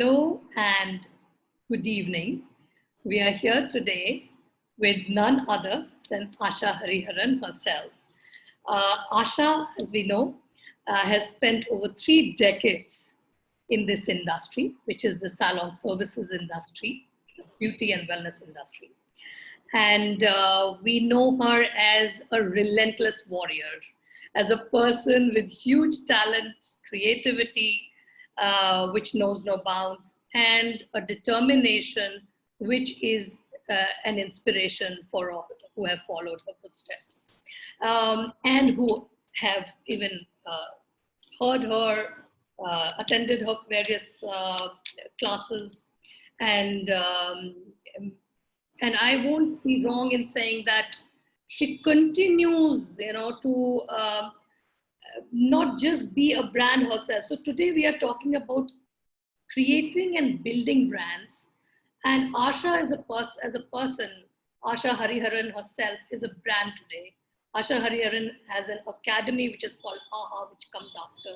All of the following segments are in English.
Hello and good evening. We are here today with none other than Asha Hariharan herself. Asha, as we know, has spent over 3 decades in this industry, which is the salon services industry, the beauty and wellness industry. And we know her as a relentless warrior, as a person with huge talent, creativity, which knows no bounds, and a determination which is an inspiration for all who have followed her footsteps and who have even heard her, attended her various classes, and and I won't be wrong in saying that she continues, to not just be a brand herself. So today we are talking about creating and building brands. And Asha is as a person, Asha Hariharan herself is a brand today. Asha Hariharan has an academy which is called AHA, which comes after.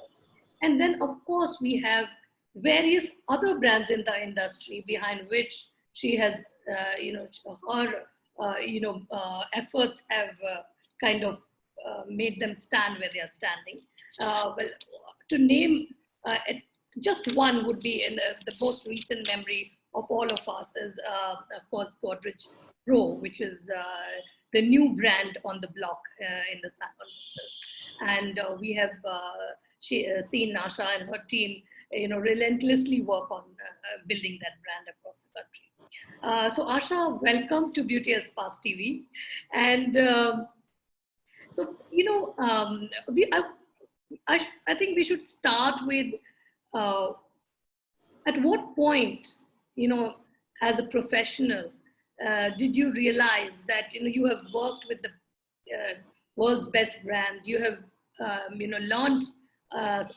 And then, of course, we have various other brands in the industry behind which she has, her, efforts have kind of made them stand where they are standing. Well, to name just one would be in the most recent memory of all of us is, of course, Godrej Pro, which is the new brand on the block in the salon business. And we have seen Asha and her team, relentlessly work on building that brand across the country. So Asha, welcome to Beauty as Past TV. And so, I think we should start with at what point, as a professional, did you realize that, you have worked with the world's best brands, you have, learned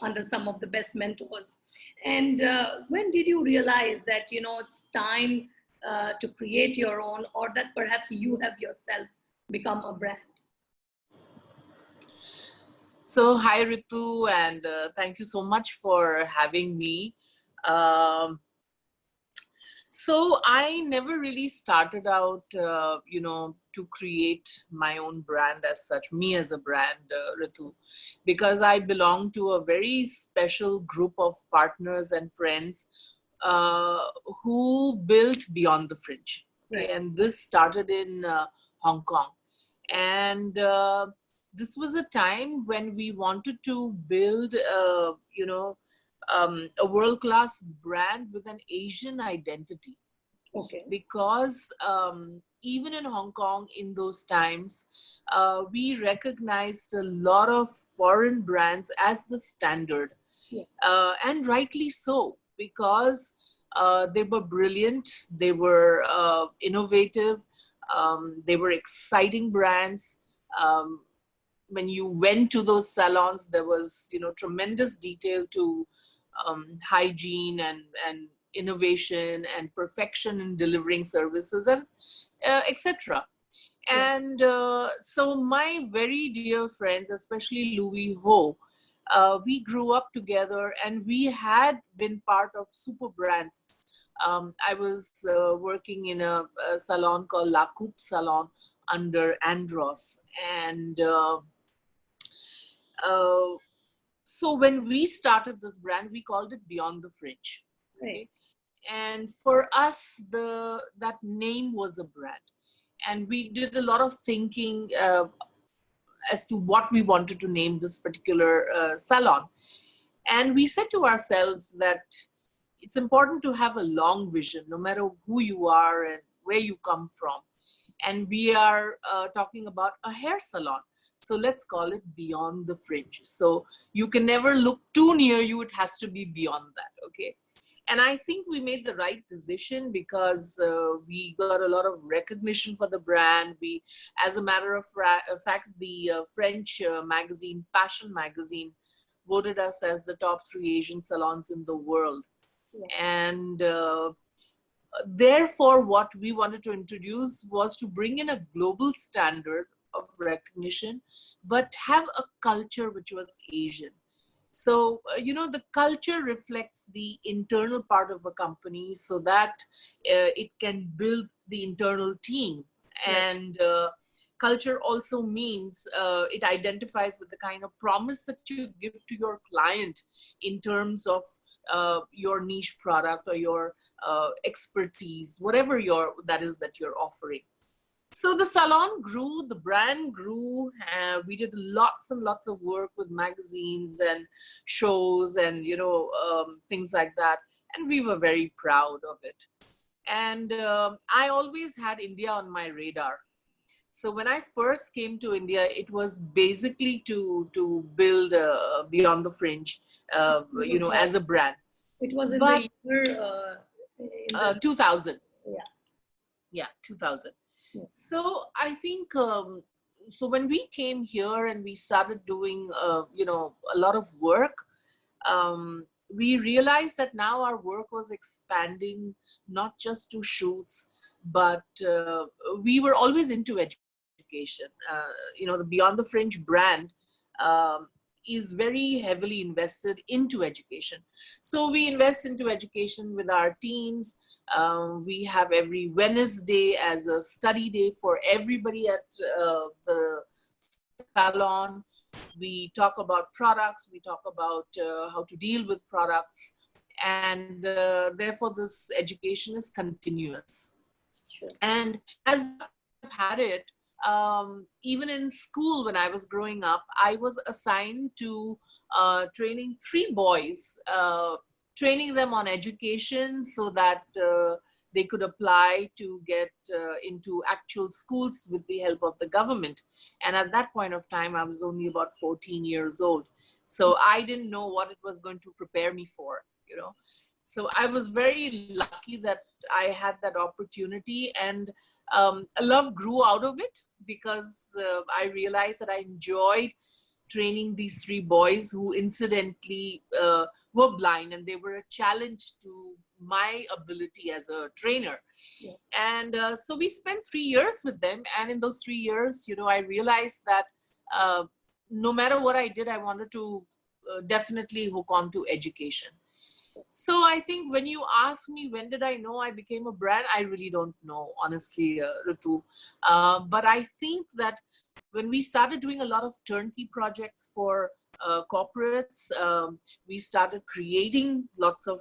under some of the best mentors. And when did you realize that, it's time to create your own, or that perhaps you have yourself become a brand? So hi Ritu, and thank you so much for having me. So I never really started out, to create my own brand as such, me as a brand, Ritu, because I belong to a very special group of partners and friends who built Beyond the Fringe. Okay? Right. And this started in Hong Kong. And this was a time when we wanted to build, a world-class brand with an Asian identity. Okay. Because even in Hong Kong in those times, we recognized a lot of foreign brands as the standard. Yes. And rightly so, because they were brilliant, they were innovative, they were exciting brands. When you went to those salons, there was, tremendous detail to hygiene and innovation and perfection in delivering services and etc. Yeah. And so my very dear friends, especially Louis Ho, we grew up together and we had been part of super brands. I was working in a salon called La Coupe Salon under Andros, and so when we started this brand, we called it Beyond the Fringe. Right. And for us, that name was a brand. And we did a lot of thinking as to what we wanted to name this particular salon. And we said to ourselves that it's important to have a long vision, no matter who you are and where you come from. And we are talking about a hair salon. So let's call it Beyond the Fringe. So you can never look too near you. It has to be beyond that, okay? And I think we made the right decision because we got a lot of recognition for the brand. We, as a matter of fact, the French magazine, Passion magazine, voted us as the top 3 Asian salons in the world. Yeah. And therefore, what we wanted to introduce was to bring in a global standard of recognition, but have a culture which was Asian. So, the culture reflects the internal part of a company so that it can build the internal team. Right. And culture also means it identifies with the kind of promise that you give to your client in terms of your niche product or your expertise, whatever that is that you're offering. So the salon grew, the brand grew. We did lots and lots of work with magazines and shows and things like that, and we were very proud of it. And I always had India on my radar. So when I first came to India, it was basically to build Beyond the Fringe, as a brand. It was in But the year in the 2000. yeah. 2000. Yeah. So I think so when we came here and we started doing a lot of work, we realized that now our work was expanding not just to shoots, but we were always into education. The Beyond the Fringe brand is very heavily invested into education. So we invest into education with our teams. We have every Wednesday as a study day for everybody at the salon. We talk about products, we talk about how to deal with products, and therefore this education is continuous. Sure. And as I've had it, even in school when I was growing up, I was assigned to training 3 boys, training them on education so that they could apply to get into actual schools with the help of the government. And at that point of time, I was only about 14 years old. So I didn't know what it was going to prepare me for, So I was very lucky that I had that opportunity, and a love grew out of it because I realized that I enjoyed training these 3 boys who incidentally were blind, and they were a challenge to my ability as a trainer. Yeah. And so we spent 3 years with them, and in those 3 years, I realized that no matter what I did, I wanted to definitely hook on to education. So I think when you ask me when did I know I became a brand, I really don't know, honestly, Ritu. But I think that when we started doing a lot of turnkey projects for corporates, we started creating lots of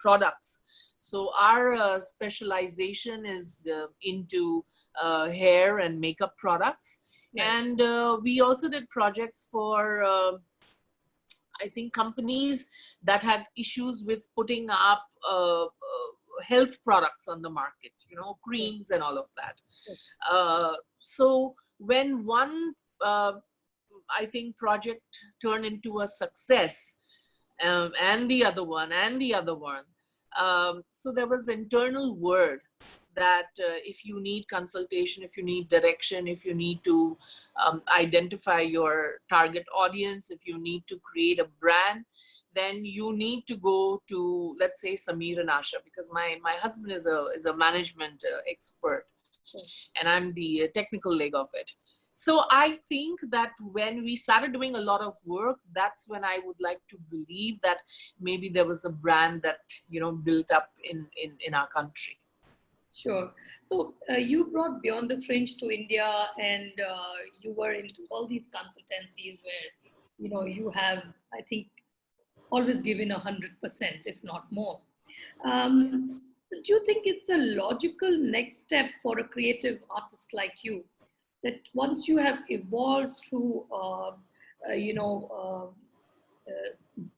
products. So our specialization is into hair and makeup products. Right. And we also did projects for I think companies that had issues with putting up health products on the market, creams and all of that. So when one, I think, project turned into a success, and the other one, so there was internal word that if you need consultation, if you need direction, if you need to identify your target audience, if you need to create a brand, then you need to go to, let's say, Samir and Asha, because my husband is a management expert, and I'm the technical leg of it. So I think that when we started doing a lot of work, that's when I would like to believe that maybe there was a brand that, built up in our country. Sure. So you brought Beyond the Fringe to India, and you were into all these consultancies where, you have, I think, always given 100%, if not more. Do you think it's a logical next step for a creative artist like you, that once you have evolved through,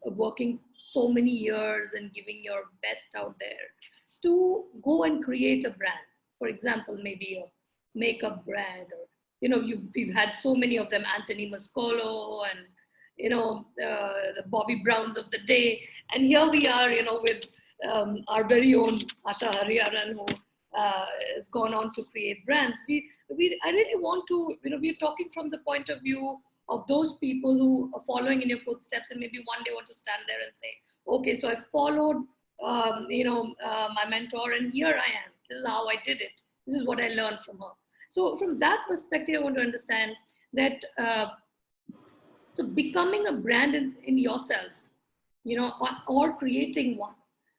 working so many years and giving your best out there, to go and create a brand? For example, maybe a makeup brand, or we've had so many of them, Anthony Muscolo and the Bobby Browns of the day, and here we are, with our very own Asha Hariharan, who has gone on to create brands. I really want to, we're talking from the point of view of those people who are following in your footsteps, and maybe one day want to stand there and say, okay, so I followed, my mentor, and here I am. This is how I did it. This is what I learned from her. So from that perspective, I want to understand that, So becoming a brand in yourself, or creating one,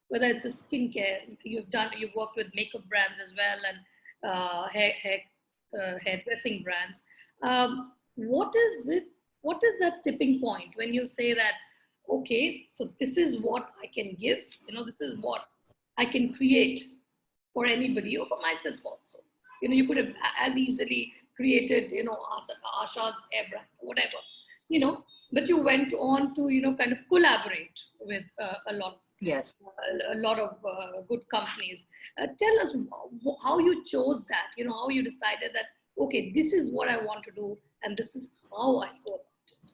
whether it's a skincare, you've worked with makeup brands as well, and hairdressing brands. What is it? What is that tipping point when you say that, okay, so this is what I can give, this is what I can create for anybody or for myself also. You could have as easily created, Asha's hair brand, whatever, but you went on to, kind of collaborate with a lot of Yes. a lot of good companies. Tell us how you chose that, how you decided that, okay, this is what I want to do and this is how I go about it.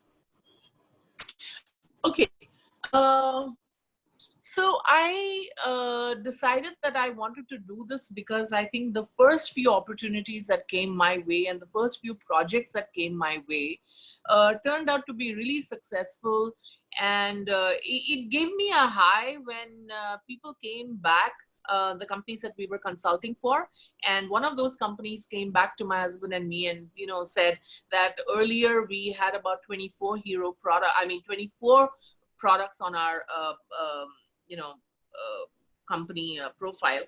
Okay. So I decided that I wanted to do this because I think the first few opportunities that came my way and the first few projects that came my way turned out to be really successful. And it gave me a high when people came back, the companies that we were consulting for. And one of those companies came back to my husband and me and, said that earlier we had about 24 hero product, 24 products on our, company profile,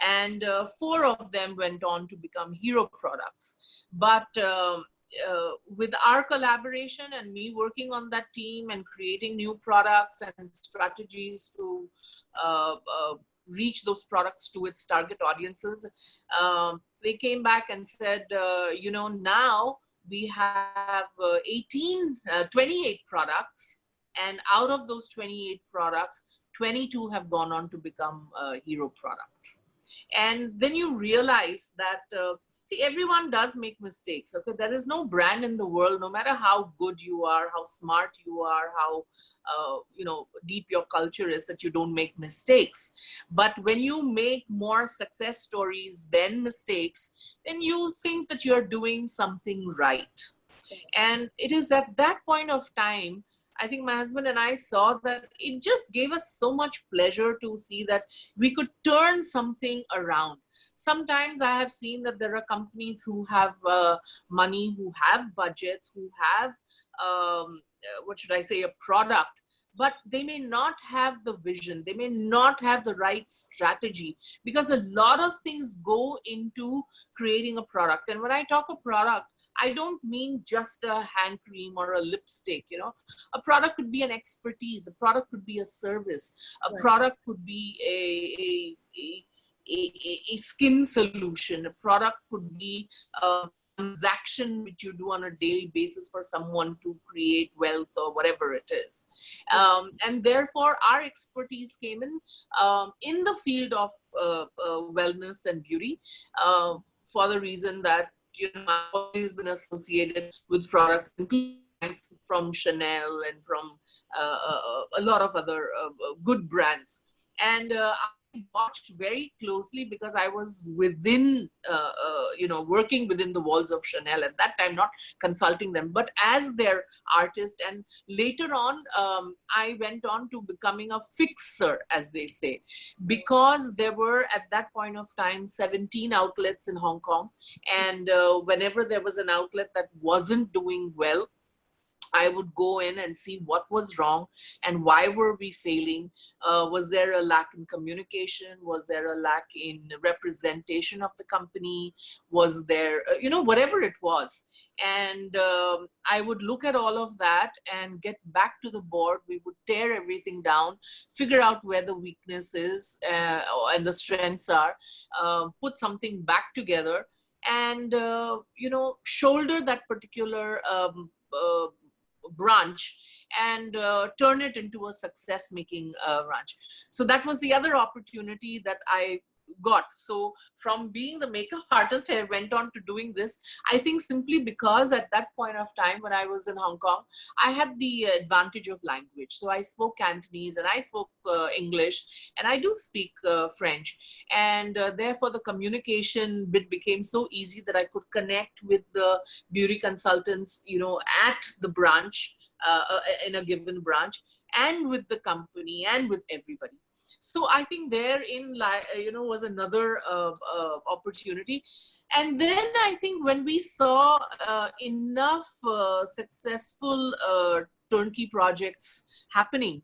and 4 of them went on to become hero products. But with our collaboration and me working on that team and creating new products and strategies to reach those products to its target audiences, they came back and said, now we have 28 products, and out of those 28 products, 22 have gone on to become hero products. And then you realize that, see, everyone does make mistakes. Okay, there is no brand in the world, no matter how good you are, how smart you are, how deep your culture is, that you don't make mistakes. But when you make more success stories than mistakes, then you think that you're doing something right. And it is at that point of time, I think my husband and I saw that it just gave us so much pleasure to see that we could turn something around. Sometimes I have seen that there are companies who have money, who have budgets, who have, a product, but they may not have the vision. They may not have the right strategy, because a lot of things go into creating a product. And when I talk a product, I don't mean just a hand cream or a lipstick. A product could be an expertise. A product could be a service. A product could be a skin solution. A product could be a transaction which you do on a daily basis for someone to create wealth or whatever it is. And therefore, our expertise came in the field of wellness and beauty, for the reason that I've always been associated with products, including from Chanel and from a lot of other good brands. And I watched very closely because I was within, working within the walls of Chanel at that time, not consulting them, but as their artist. And later on, I went on to becoming a fixer, as they say, because there were at that point of time 17 outlets in Hong Kong. And whenever there was an outlet that wasn't doing well, I would go in and see what was wrong and why were we failing. Was there a lack in communication? Was there a lack in representation of the company? Was there, whatever it was. And I would look at all of that and get back to the board. We would tear everything down, figure out where the weakness is and the strengths are, put something back together and, shoulder that particular branch and turn it into a success-making branch. So that was the other opportunity that I got. So from being the makeup artist, I went on to doing this. I think simply because at that point of time when I was in Hong Kong, I had the advantage of language. So I spoke Cantonese and I spoke English, and I do speak French. And therefore the communication bit became so easy that I could connect with the beauty consultants, at the branch, in a given branch, and with the company and with everybody. So I think therein, was another opportunity. And then I think when we saw enough successful turnkey projects happening,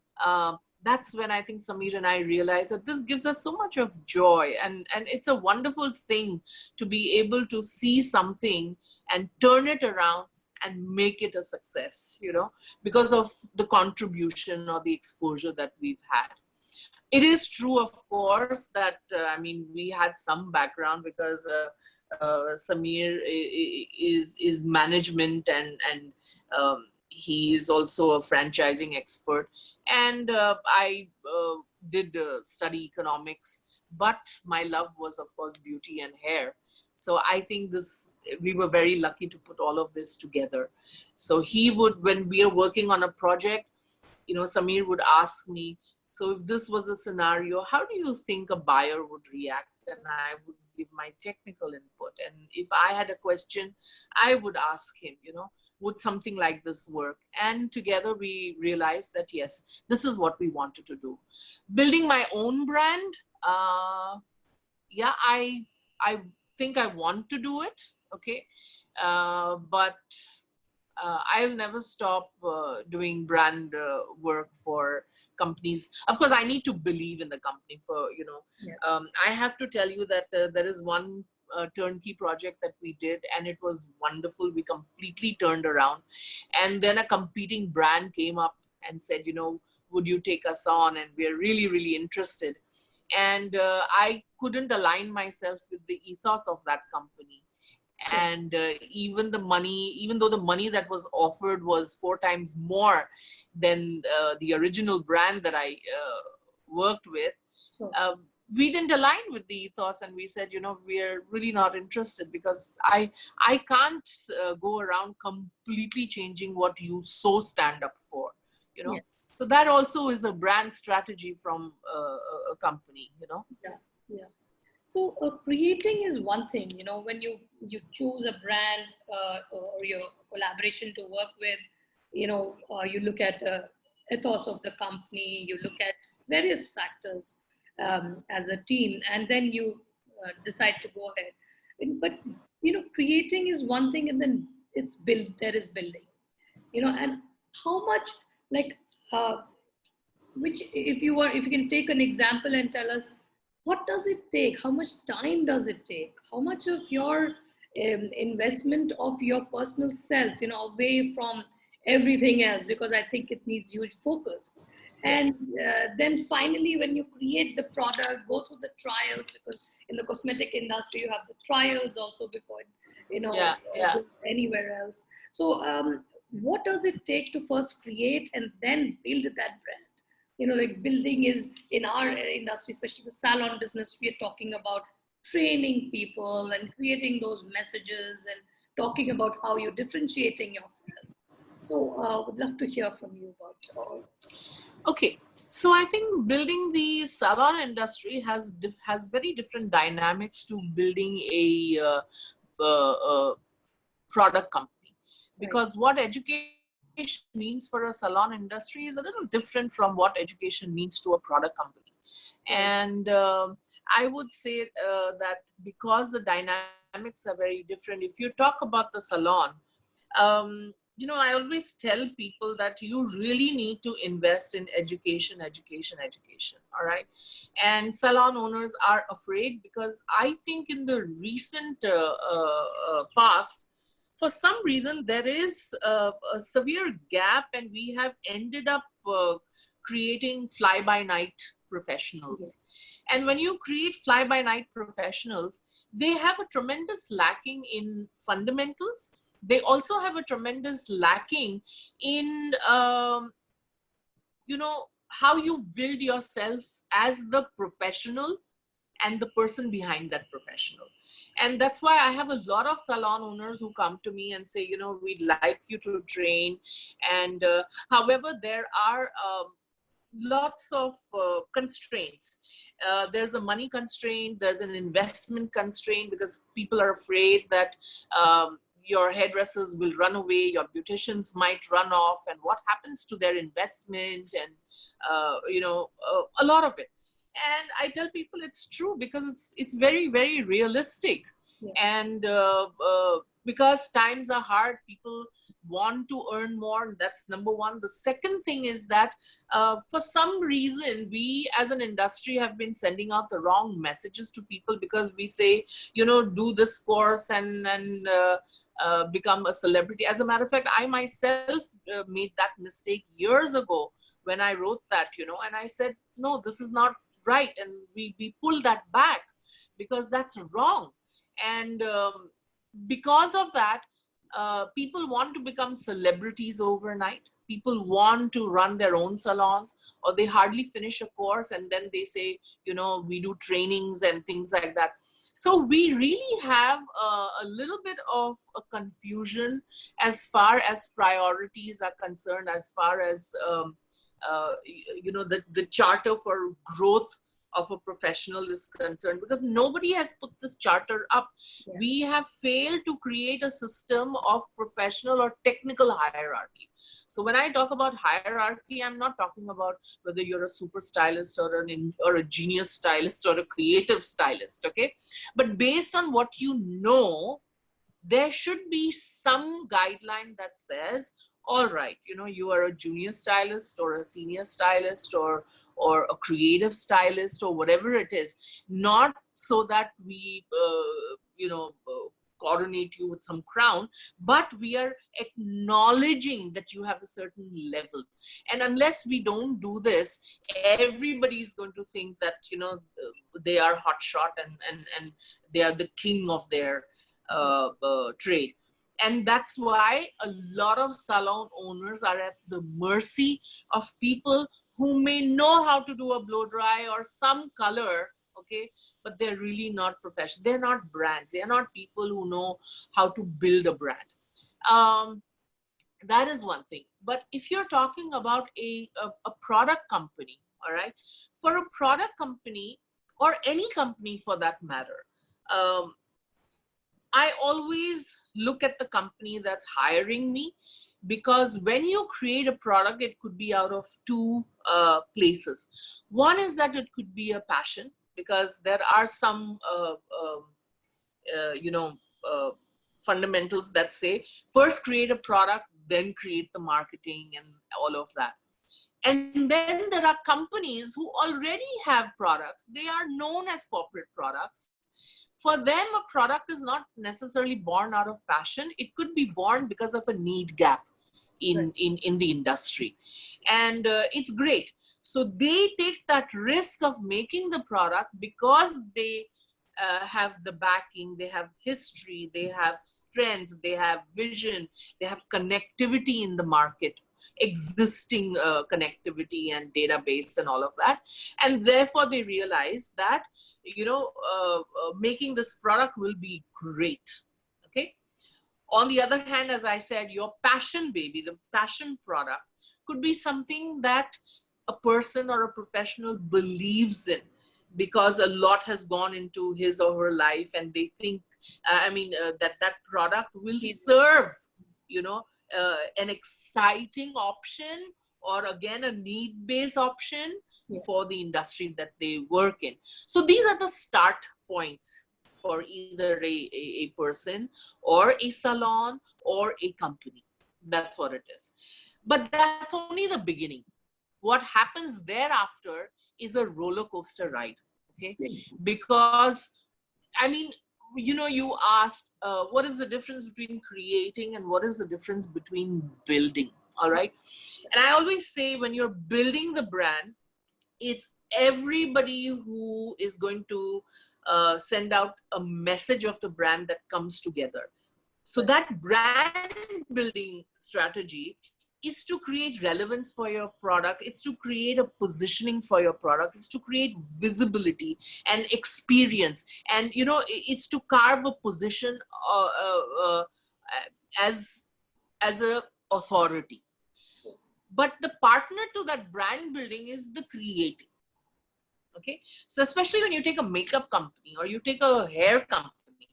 that's when I think Sameer and I realized that this gives us so much of joy, and it's a wonderful thing to be able to see something and turn it around and make it a success, because of the contribution or the exposure that we've had. It is true, of course, that we had some background because Sameer is management, and he is also a franchising expert, and I did study economics, but my love was, of course, beauty and hair. So I think we were very lucky to put all of this together. So he would, when we are working on a project, Sameer would ask me, so if this was a scenario, how do you think a buyer would react? And I would give my technical input. And if I had a question, I would ask him, would something like this work? And together we realized that, yes, this is what we wanted to do. Building my own brand, I think I want to do it, okay? But I'll never stop doing brand work for companies. Of course, I need to believe in the company for, Yes. I have to tell you that there is one turnkey project that we did, and it was wonderful. We completely turned around. And then a competing brand came up and said, would you take us on? And we're really, really interested. And I couldn't align myself with the ethos of that company. And even though the money that was offered was 4 times more than the original brand that I worked with, we didn't align with the ethos, and we said, we're really not interested, because I can't go around completely changing what you so stand up for, Yeah. So that also is a brand strategy from a company, Yeah. So creating is one thing, when you choose a brand or your collaboration to work with, you look at the ethos of the company, you look at various factors as a team, and then you decide to go ahead. But, creating is one thing, and then there is building, and how much, like, if you can take an example and tell us, what does it take? How much time does it take? How much of your investment of your personal self, away from everything else, because I think it needs huge focus. And then finally, when you create the product, go through the trials, because in the cosmetic industry, you have the trials also before, anywhere else. So what does it take to first create and then build that brand? Like building is, in our industry, especially the salon business, we are talking about training people and creating those messages and talking about how you're differentiating yourself. So would love to hear from you about all. Okay. So I think building the salon industry has very different dynamics to building a product company, because what education means for a salon industry is a little different from what education means to a product company. And I would say that because the dynamics are very different, if you talk about the salon, I always tell people that you really need to invest in education, all right? And salon owners are afraid, because I think in the recent past, for some reason, there is a severe gap, and we have ended up creating fly-by-night professionals. Yes. And when you create fly-by-night professionals, they have a tremendous lacking in fundamentals. They also have a tremendous lacking in, how you build yourself as the professional and the person behind that professional. And that's why I have a lot of salon owners who come to me and say, we'd like you to train. And however, there are lots of constraints. There's a money constraint, there's an investment constraint, because people are afraid that your hairdressers will run away, your beauticians might run off, and what happens to their investment, and a lot of it. And I tell people it's true because it's very, very realistic. Yeah. And because times are hard, people want to earn more. That's number one. The second thing is that for some reason, we as an industry have been sending out the wrong messages to people, because we say, you know, do this course and become a celebrity. As a matter of fact, I myself made that mistake years ago when I wrote that, you know, and I said, no, this is not right. And we pulled that back because that's wrong. And because of that, people want to become celebrities overnight. People want to run their own salons, or they hardly finish a course and then they say, you know, we do trainings and things like that. So we really have a little bit of a confusion as far as priorities are concerned, as far as, you know, the charter for growth of a professional is concerned, because nobody has put this charter up. Yeah. We have failed to create a system of professional or technical hierarchy. So when I talk about hierarchy, I'm not talking about whether you're a super stylist or or a genius stylist or a creative stylist, okay? But based on what you know, there should be some guideline that says, all right, you know, you are a junior stylist or a senior stylist or a creative stylist or whatever it is, not so that we, you know, coronate you with some crown, but we are acknowledging that you have a certain level. And unless we don't do this, everybody's going to think that, you know, they are hotshot and they are the king of their trade. And that's why a lot of salon owners are at the mercy of people who may know how to do a blow dry or some color, okay, but they're really not professional. They're not brands. They're not people who know how to build a brand. That is one thing. But if you're talking about a product company, all right, for a product company or any company for that matter, I always look at the company that's hiring me, because when you create a product, it could be out of two places. One is that it could be a passion, because there are some, you know, fundamentals that say, first create a product, then create the marketing and all of that. And then there are companies who already have products. They are known as corporate products. For them, a product is not necessarily born out of passion. It could be born because of a need gap in the industry. And it's great. So they take that risk of making the product because they have the backing, they have history, they have strength, they have vision, they have connectivity in the market, existing connectivity and database and all of that. And therefore they realize that, you know, making this product will be great, okay? On the other hand, as I said, your passion baby, the passion product could be something that a person or a professional believes in, because a lot has gone into his or her life, and they think, that product will serve, you know, an exciting option, or again, a need-based option for the industry that they work in. So these are the start points for either a person or a salon or a company. That's what it is. But that's only the beginning. What happens thereafter is a roller coaster ride, okay? Because, I mean, you know, you asked, what is the difference between creating and what is the difference between building, all right? And I always say, when you're building the brand, it's everybody who is going to send out a message of the brand that comes together. So that brand building strategy is to create relevance for your product. It's to create a positioning for your product. It's to create visibility and experience. And, you know, it's to carve a position as a authority. But the partner to that brand building is the creative. Okay. So especially when you take a makeup company or you take a hair company,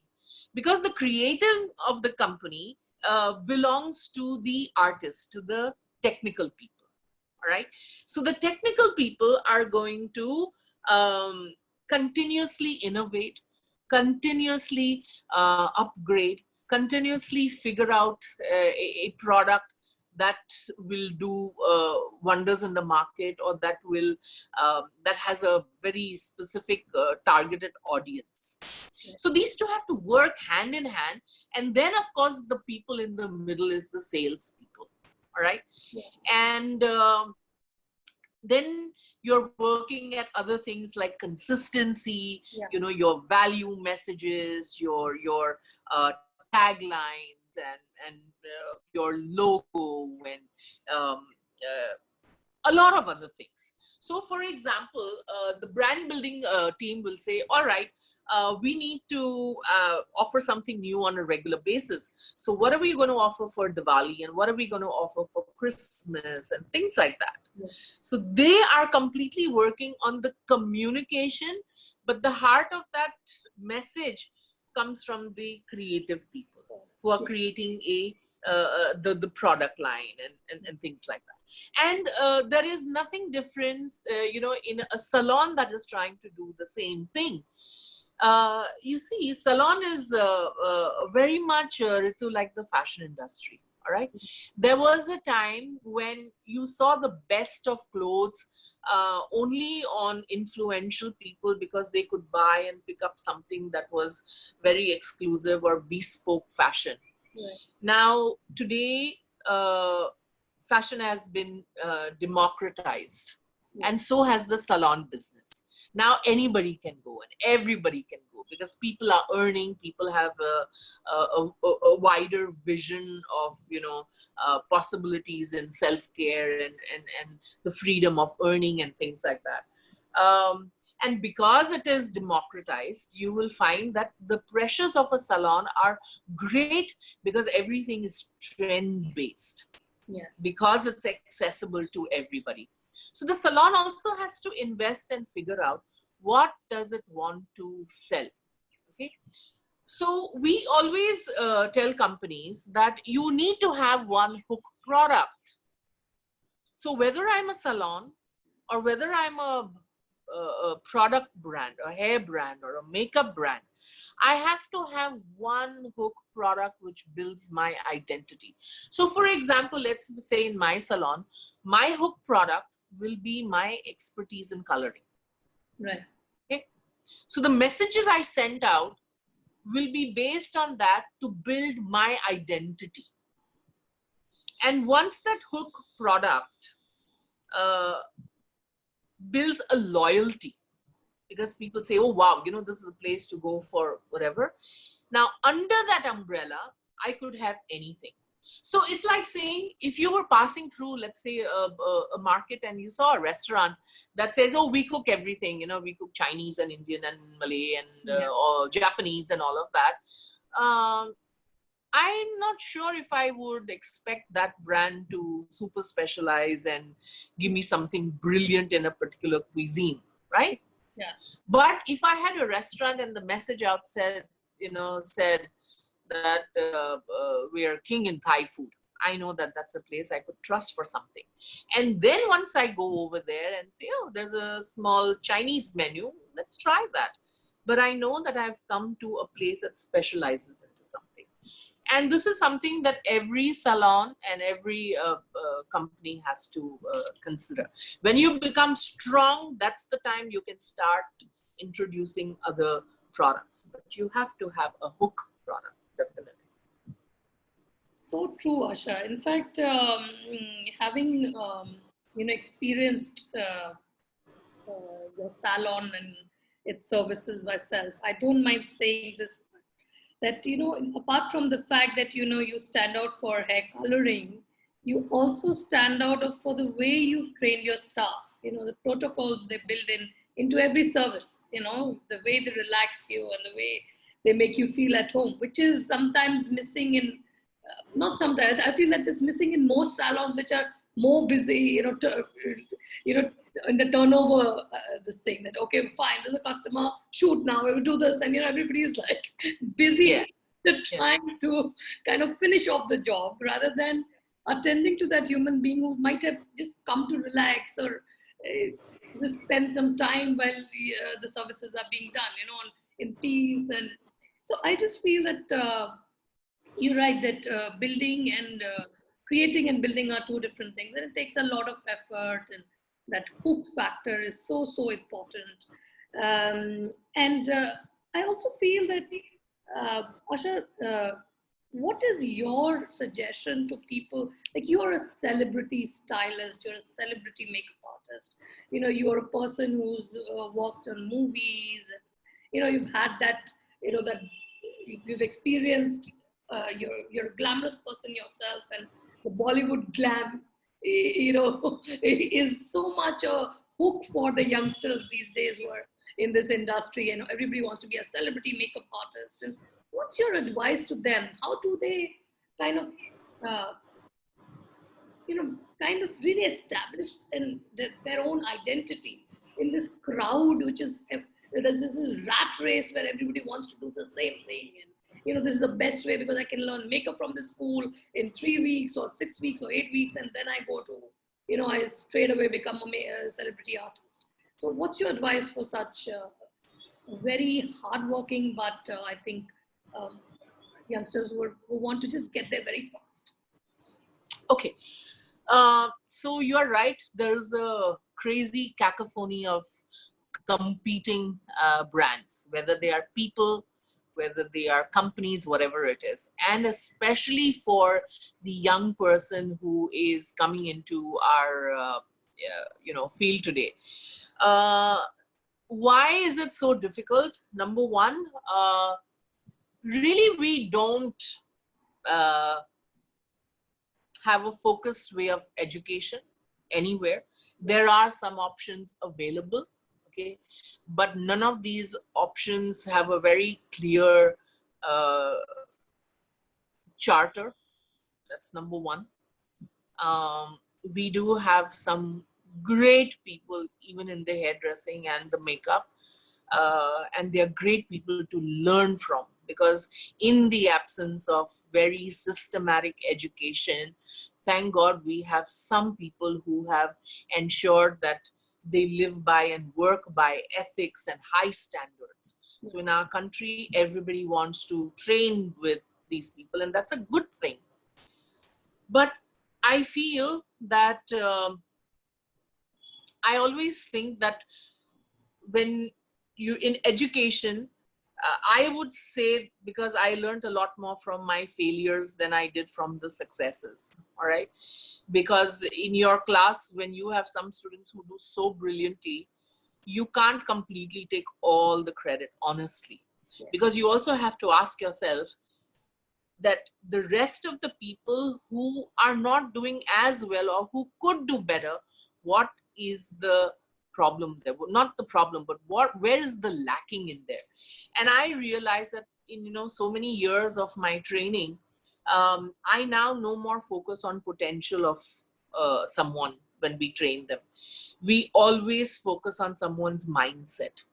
because the creative of the company belongs to the artist, to the technical people. All right. So the technical people are going to continuously innovate, continuously upgrade, continuously figure out a product that will do wonders in the market, or that will that has a very specific targeted audience. So these two have to work hand in hand. And then, of course, the people in the middle is the sales people. All right. Yeah. And then you're working at other things like consistency, Yeah. you know, your value messages, your taglines, and your logo, and a lot of other things. So, for example, the brand building team will say, all right, we need to offer something new on a regular basis. So what are we going to offer for Diwali, and what are we going to offer for Christmas, and things like that. Yes. So they are completely working on the communication, but the heart of that message comes from the creative people who are creating the product line and things like that. And there is nothing different, you know, in a salon that is trying to do the same thing. You see, salon is very much Ritu, like the fashion industry. All right. There was a time when you saw the best of clothes only on influential people, because they could buy and pick up something that was very exclusive or bespoke fashion. Right. Now, today, fashion has been democratized, and so has the salon business. Now anybody can go and everybody can go, because people are earning, people have a wider vision of, you know, possibilities in self-care and the freedom of earning and things like that. And because it is democratized, you will find that the pressures of a salon are great, because everything is trend-based. Yes. Because it's accessible to everybody. So the salon also has to invest and figure out what does it want to sell. Okay. So we always tell companies that you need to have one hook product. So whether I'm a salon, or whether I'm a product brand, a hair brand, or a makeup brand, I have to have one hook product which builds my identity. So for example, let's say in my salon, my hook product will be my expertise in coloring. Right. Okay. So the messages I send out will be based on that to build my identity. And once that hook product builds a loyalty, because people say, oh, wow, you know, this is a place to go for whatever. Now, under that umbrella, I could have anything. So it's like saying, if you were passing through, let's say, a market, and you saw a restaurant that says, oh, we cook everything, you know, we cook Chinese and Indian and Malay and or Japanese and all of that. I'm not sure if I would expect that brand to super specialize and give me something brilliant in a particular cuisine, right? Yeah. But if I had a restaurant and the message out said, you know, said that we are king in Thai food, I know that that's a place I could trust for something. And then once I go over there and say, oh, there's a small Chinese menu, let's try that. But I know that I've come to a place that specializes into something. And this is something that every salon and every company has to consider. When you become strong, that's the time you can start introducing other products. But you have to have a hook product, definitely. So true, Asha. In fact, having you know, experienced your salon and its services myself, I don't mind saying this, that, you know, apart from the fact that, you know, you stand out for hair coloring, you also stand out for the way you train your staff, you know, the protocols they build into every service, you know, the way they relax you and the way they make you feel at home, which is sometimes missing in, not sometimes, I feel that it's missing in most salons which are more busy, you know, in the turnover, this thing that, okay, fine, there's a customer, shoot now, we will do this. And, you know, everybody is like busy trying to kind of finish off the job rather than attending to that human being who might have just come to relax or just spend some time while the services are being done, in peace. And so I just feel that you're right, that building and creating and building are two different things, and it takes a lot of effort, and that hook factor is so, so important. And I also feel that, Asha, what is your suggestion to people? Like, you're a celebrity stylist, you're a celebrity makeup artist, you're a person who's worked on movies, and you've had that, that you've experienced, you're a glamorous person yourself, and the Bollywood glam, is so much a hook for the youngsters these days who are in this industry, and everybody wants to be a celebrity makeup artist. And what's your advice to them? How do they kind of, uh, kind of really establish their own identity in this crowd, which is, there's this rat race where everybody wants to do the same thing. And, this is the best way because I can learn makeup from the school in 3 weeks or 6 weeks or 8 weeks. And then I go to, I straight away become a celebrity artist. So what's your advice for such very hardworking, but I think youngsters who want to just get there very fast? Okay. So you're right. There's a crazy cacophony of competing brands, whether they are people, whether they are companies, whatever it is. And especially for the young person who is coming into our field today. Why is it so difficult? Number one, really we don't have a focused way of education anywhere. There are some options available, okay, but none of these options have a very clear charter. That's number one. We do have some great people even in the hairdressing and the makeup, and they're great people to learn from, because in the absence of very systematic education, thank God we have some people who have ensured that they live by and work by ethics and high standards. So in our country, everybody wants to train with these people, and that's a good thing. But I feel that I always think that when you in education, I would say, because I learned a lot more from my failures than I did from the successes. All right. Because in your class, when you have some students who do so brilliantly, you can't completely take all the credit, honestly. Yeah. Because you also have to ask yourself that the rest of the people who are not doing as well or who could do better, what is the problem there? Not the problem, but where is the lacking in there? And I realized that in so many years of my training, I now no more focus on potential of someone when we train them. We always focus on someone's mindset.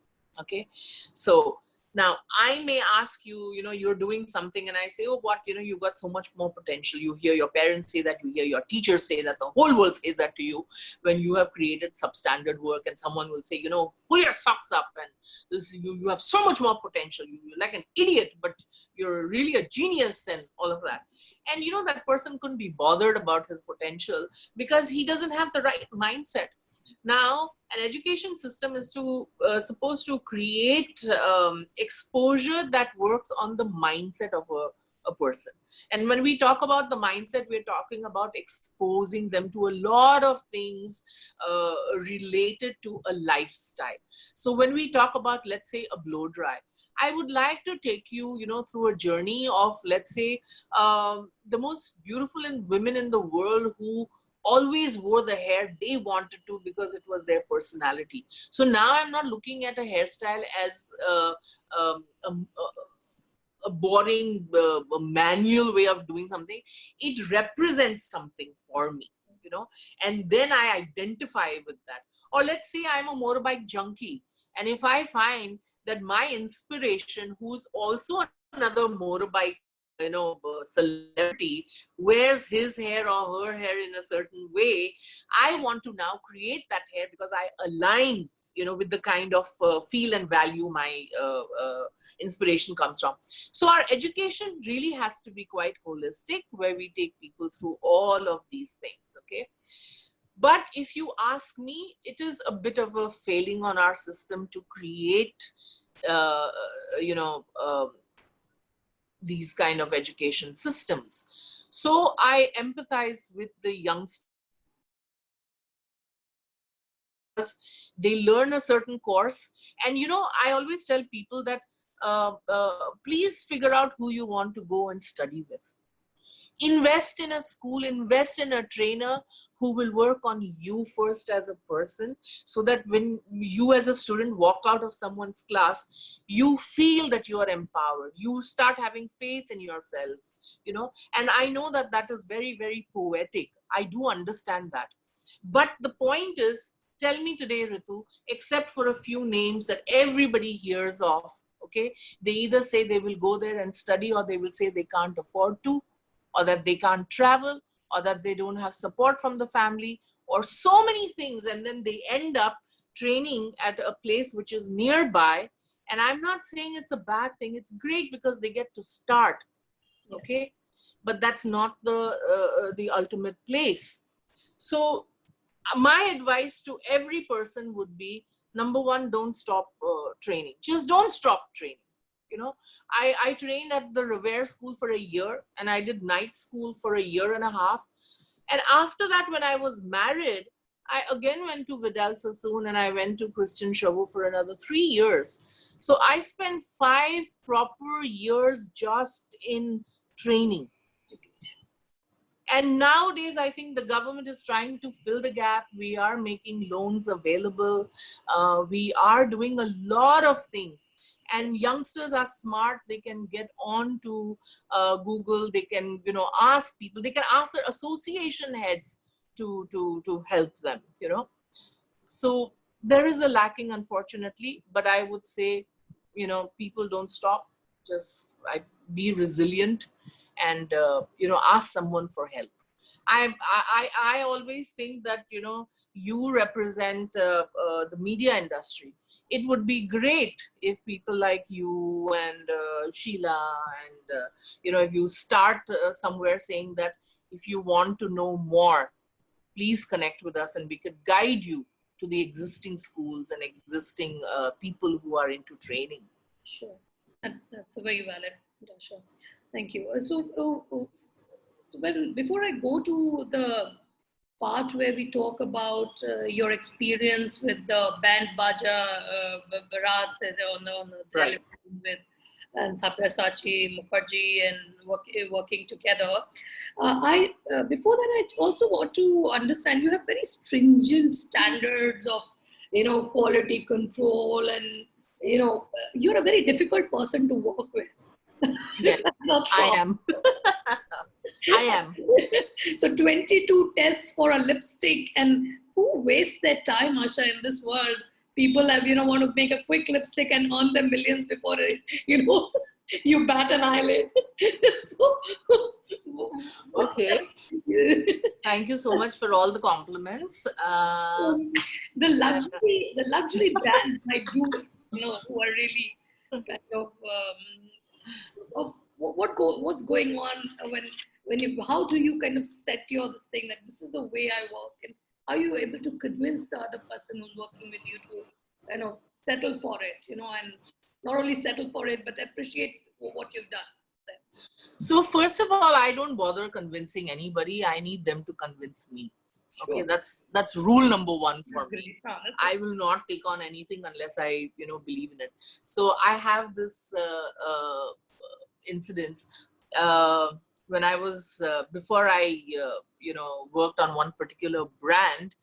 Okay, so now I may ask you, you're doing something, and I say, oh, what, you've got so much more potential. You hear your parents say that, you hear your teachers say that, the whole world says that to you when you have created substandard work, and someone will say, pull your socks up, and this, you have so much more potential. You're like an idiot, but you're really a genius, and all of that. And that person couldn't be bothered about his potential because he doesn't have the right mindset. Now, an education system is supposed to create exposure that works on the mindset of a person. And when we talk about the mindset, we're talking about exposing them to a lot of things related to a lifestyle. So when we talk about, let's say, a blow dry, I would like to take you, through a journey of, let's say, the most beautiful women in the world who always wore the hair they wanted to because it was their personality. So now I'm not looking at a hairstyle as a boring a manual way of doing something. It represents something for me, and then I identify with that. Or let's say I'm a motorbike junkie, and if I find that my inspiration, who's also another motorbiker, celebrity wears his hair or her hair in a certain way, I want to now create that hair because I align, with the kind of feel and value my inspiration comes from. So our education really has to be quite holistic, where we take people through all of these things, okay? But if you ask me, it is a bit of a failing on our system to create, these kind of education systems. So I empathize with the youngsters. They learn a certain course, and I always tell people that please figure out who you want to go and study with. Invest in a school, invest in a trainer who will work on you first as a person, so that when you as a student walk out of someone's class, you feel that you are empowered, you start having faith in yourself, and I know that that is very, very poetic. I do understand that. But the point is, tell me today, Ritu, except for a few names that everybody hears of, okay, they either say they will go there and study, or they will say they can't afford to, or that they can't travel, or that they don't have support from the family, or so many things. And then they end up training at a place which is nearby. And I'm not saying it's a bad thing. It's great because they get to start, okay? But that's not the ultimate place. So my advice to every person would be, number one, don't stop training. Just don't stop training. I trained at the Revere School for a year, and I did night school for a year and a half. And after that, when I was married, I again went to Vidal Sassoon, and I went to Christian Chavot for another 3 years. So I spent 5 proper years just in training. And nowadays, I think the government is trying to fill the gap. We are making loans available. We are doing a lot of things. And youngsters are smart. They can get on to Google. They can, ask people. They can ask their association heads to help them, So there is a lacking, unfortunately. But I would say, people don't stop. Just be resilient. And ask someone for help. I always think that you represent the media industry. It would be great if people like you and Sheila and if you start somewhere saying that if you want to know more, please connect with us, and we could guide you to the existing schools and existing people who are into training. Sure, that's a very valid, Asha. Thank you. Well, before I go to the part where we talk about your experience with the band Baja Barat on the television with and Sabyasachi Mukherjee and working together, before that I also want to understand you have very stringent standards of quality control, and you're a very difficult person to work with. Yes, I am. I am. So 22 tests for a lipstick, and who wastes their time, Asha, in this world? People have, want to make a quick lipstick and earn them millions before it, you bat an eyelid. Okay. Thank you so much for all the compliments. The luxury brands like you, who are really kind of what's going on when you, how do you kind of set this thing that this is the way I work, and how are you able to convince the other person who's working with you to settle for it, and not only settle for it but appreciate what you've done. So first of all, I don't bother convincing anybody. I need them to convince me. Sure. Okay, that's rule number one for me. I will not take on anything unless I believe in it. So I have this incidents when I was before I worked on one particular brand.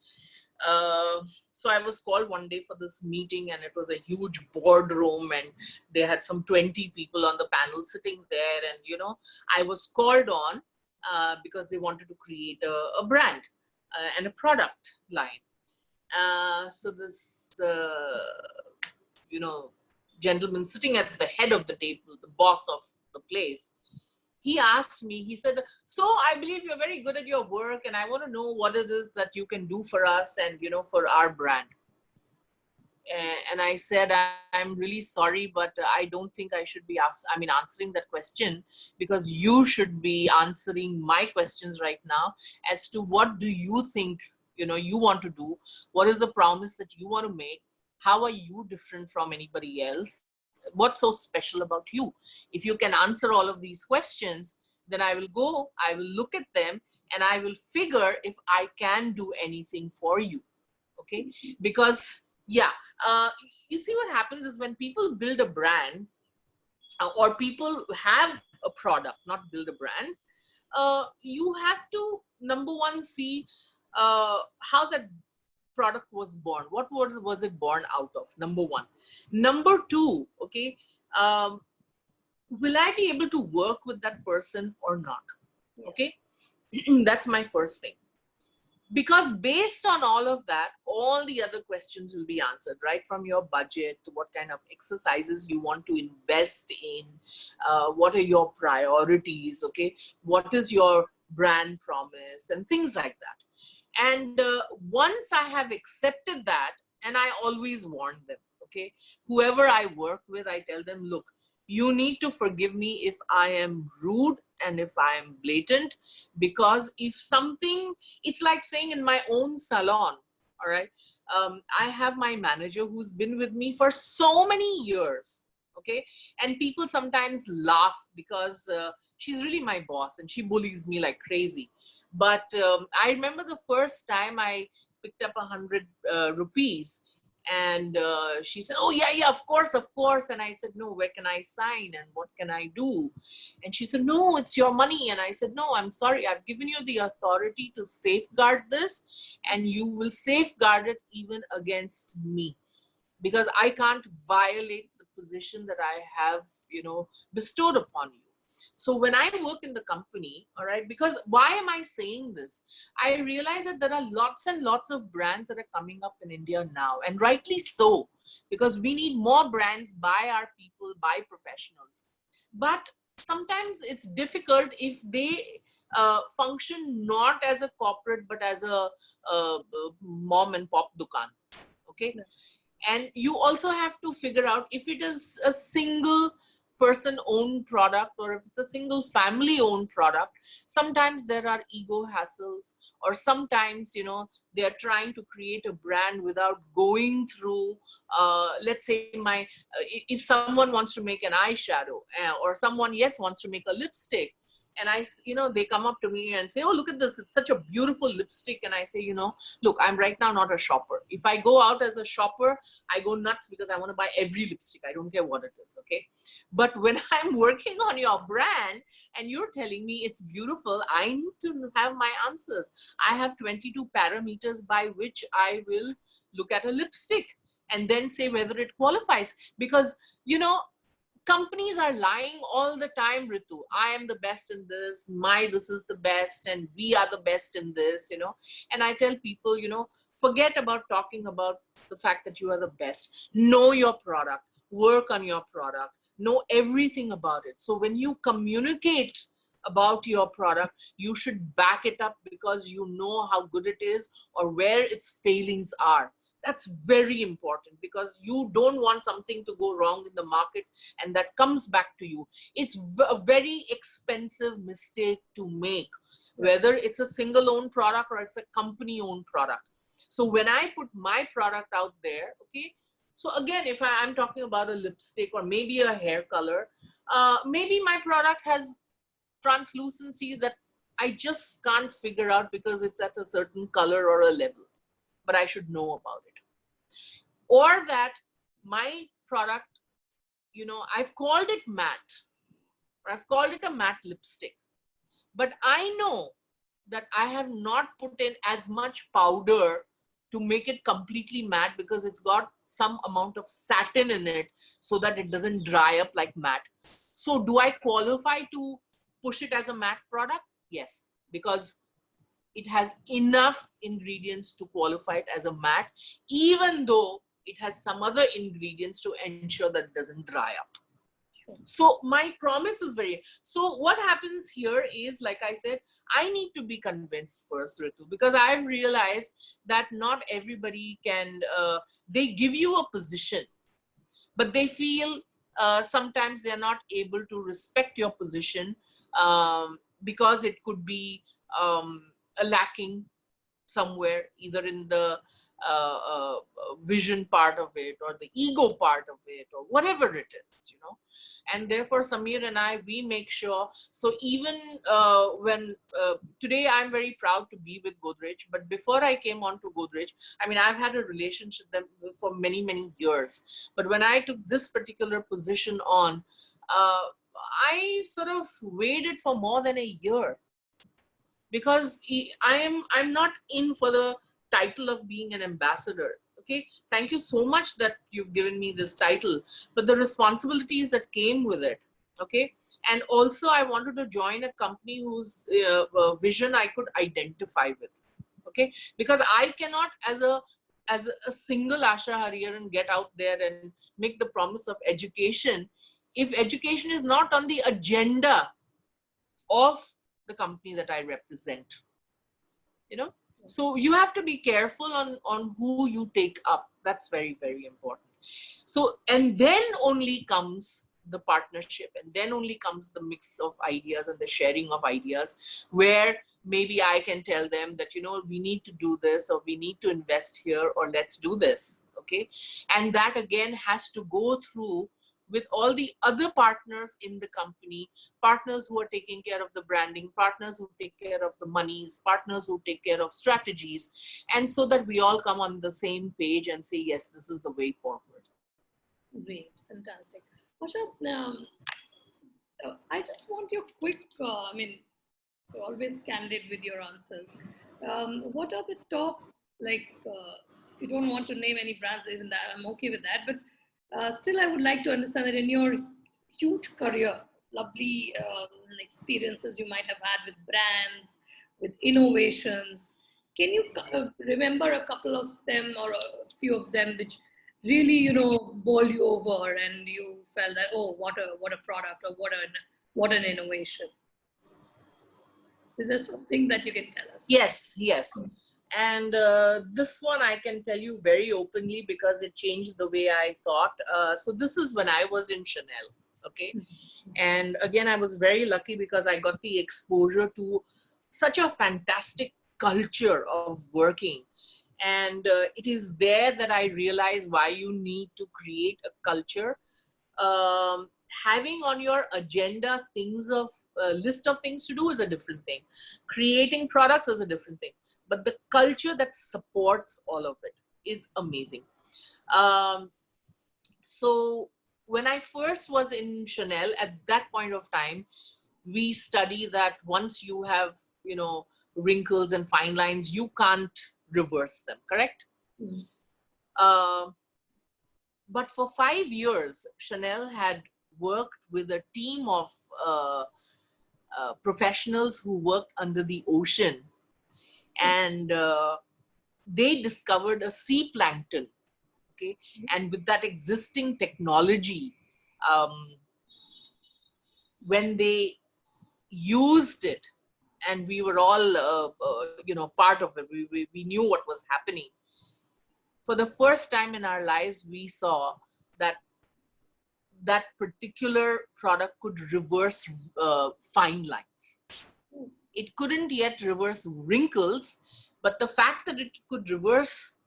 So I was called one day for this meeting, and it was a huge boardroom, and they had some 20 people on the panel sitting there, and I was called on because they wanted to create a brand and a product line. So this gentleman sitting at the head of the table, the boss of the place, he asked me, he said, so I believe you're very good at your work and I want to know what it is that you can do for us and, you know, for our brand. And I said, I'm really sorry, but I don't think I should be answering that question, because you should be answering my questions right now as to what do you think, you know, you want to do? What is the promise that you want to make? How are you different from anybody else? What's so special about you? If you can answer all of these questions, then I will look at them and I will figure if I can do anything for you. Okay, because yeah, you see what happens is when people build a brand or people have a product, not build a brand, you have to, number one, see how that product was born. What was it born out of? Number one. Number two, okay, will I be able to work with that person or not? Okay, that's my first thing. Because based on all of that, all the other questions will be answered, right? From your budget to what kind of exercises you want to invest in, what are your priorities, okay? What is your brand promise and things like that. And once I have accepted that, and I always warn them, okay? Whoever I work with, I tell them, look, you need to forgive me if I am rude and if I am blatant, because if something, it's like saying in my own salon, all right, I have my manager who's been with me for so many years, okay, and people sometimes laugh because she's really my boss and she bullies me like crazy. But I remember the first time I picked up 100 rupees, and she said, oh yeah, of course. And I said, no, where can I sign and what can I do? And she said, no, it's your money. And I said, no, I'm sorry, I've given you the authority to safeguard this, and you will safeguard it even against me, because I can't violate the position that I have, you know, bestowed upon you. So when I work in the company, all right, because why am I saying this? I realize that there are lots and lots of brands that are coming up in India now, and rightly so, because we need more brands by our people, by professionals. But sometimes it's difficult if they function not as a corporate, but as a mom and pop dukan, okay? And you also have to figure out if it is a single person owned product or if it's a single family owned product. Sometimes there are ego hassles, or sometimes, you know, they are trying to create a brand without going through, let's say if someone wants to make an eyeshadow or someone, yes, wants to make a lipstick, and they come up to me and say, oh, look at this, it's such a beautiful lipstick. And I say, you know, look, I'm right now not a shopper. If I go out as a shopper, I go nuts because I want to buy every lipstick. I don't care what it is, okay? But when I'm working on your brand and you're telling me it's beautiful, I need to have my answers. I have 22 parameters by which I will look at a lipstick and then say whether it qualifies. Because, you know, companies are lying all the time, Ritu. I am the best in this, this is the best, and we are the best in this, you know. And I tell people, you know, forget about talking about the fact that you are the best. Know your product, work on your product, know everything about it. So when you communicate about your product, you should back it up because you know how good it is or where its failings are. That's very important, because you don't want something to go wrong in the market and that comes back to you. It's a very expensive mistake to make, whether it's a single owned product or it's a company owned product. So when I put my product out there, okay, so again, if I'm talking about a lipstick or maybe a hair color, maybe my product has translucency that I just can't figure out because it's at a certain color or a level, but I should know about it. Or that my product, you know, I've called it matte, or I've called it a matte lipstick, but I know that I have not put in as much powder to make it completely matte because it's got some amount of satin in it so that it doesn't dry up like matte. So do I qualify to push it as a matte product? Yes, because it has enough ingredients to qualify it as a matte, even though it has some other ingredients to ensure that it doesn't dry up. So my promise is so what happens here is, like I said, I need to be convinced first, Ritu, because I've realized that not everybody can, they give you a position, but they feel sometimes they're not able to respect your position, because it could be a lacking somewhere, either in the vision part of it, or the ego part of it, or whatever it is, you know. And therefore Samir and I, we make sure. So even when today I'm very proud to be with Godrej, but before I came on to Godrej, I mean, I've had a relationship with them for many years, but when I took this particular position on, I sort of waited for more than a year, because I'm not in for the title of being an ambassador. Okay, thank you so much that you've given me this title, but the responsibilities that came with it. Okay, and also I wanted to join a company whose vision I could identify with. Okay, because I cannot, as a single Asha Hariharan, get out there and make the promise of education if education is not on the agenda of the company that I represent, you know. So you have to be careful on who you take up. That's very important. So, and then only comes the partnership, and then only comes the mix of ideas and the sharing of ideas, where maybe I can tell them that, you know, we need to do this, or we need to invest here, or let's do this. Okay, and that again has to go through with all the other partners in the company, partners who are taking care of the branding, partners who take care of the monies, partners who take care of strategies, and so that we all come on the same page and say, yes, this is the way forward. Great, fantastic. Asha, I just want your quick, I mean, you're always candid with your answers. What are the top, like, if you don't want to name any brands, even that, I'm okay with that. But still, I would like to understand that in your huge career, lovely experiences you might have had with brands, with innovations, can you remember a couple of them or a few of them which really, you know, bowl you over and you felt that, oh, what a product, or what an innovation? Is there something that you can tell us? Yes. And this one I can tell you very openly, because it changed the way I thought. So this is when I was in Chanel. Okay. And again, I was very lucky because I got the exposure to such a fantastic culture of working. And it is there that I realized why you need to create a culture. Having on your agenda things of list of things to do is a different thing. Creating products is a different thing. But the culture that supports all of it is amazing. So when I first was in Chanel, at that point of time, we study that once you have, you know, wrinkles and fine lines, you can't reverse them, correct? But for 5 years, Chanel had worked with a team of professionals who worked under the ocean, and they discovered a sea plankton. Okay, and with that existing technology, when they used it, and we were all you know, part of it, we knew what was happening. For the first time in our lives, we saw that that particular product could reverse fine lines. It couldn't yet reverse wrinkles, but the fact that it could reverse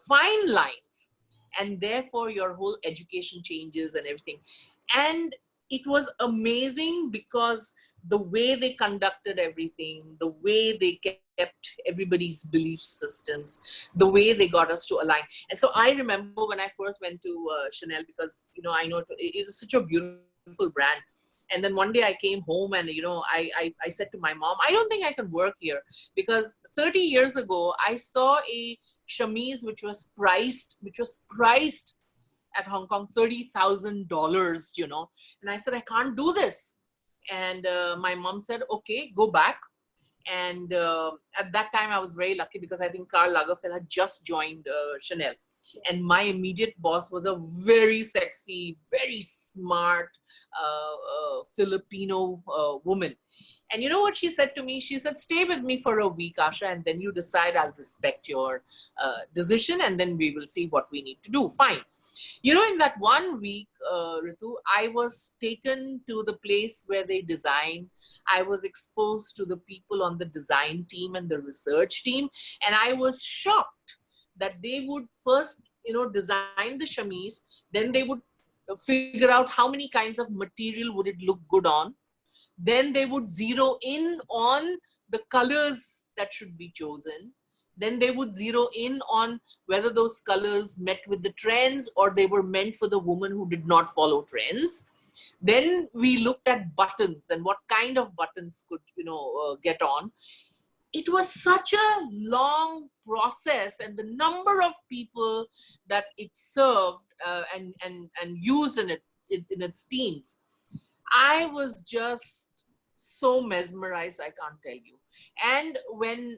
fine lines, and therefore your whole education changes and everything. And it was amazing because the way they conducted everything, the way they kept everybody's belief systems, the way they got us to align. And so I remember when I first went to Chanel, because, you know, I know it is such a beautiful brand. And then one day I came home and, you know, I said to my mom, I don't think I can work here, because 30 years ago, I saw a chemise which was priced at Hong Kong, $30,000, you know. And I said, I can't do this. And my mom said, okay, go back. And at that time, I was very lucky because I think Karl Lagerfeld had just joined Chanel. And my immediate boss was a very sexy, very smart Filipino woman. And you know what she said to me? She said, stay with me for a week, Asha, and then you decide. I'll respect your decision, and then we will see what we need to do. Fine. You know, in that 1 week, Ritu, I was taken to the place where they design. I was exposed to the people on the design team and the research team. And I was shocked that they would first, design the chemise. Then they would figure out how many kinds of material would it look good on. Then they would zero in on the colors that should be chosen. Then they would zero in on whether those colors met with the trends or they were meant for the woman who did not follow trends. Then we looked at buttons and what kind of buttons could, get on. It was such a long process, and the number of people that it served and used in its teams. I was just so mesmerized, I can't tell you. And when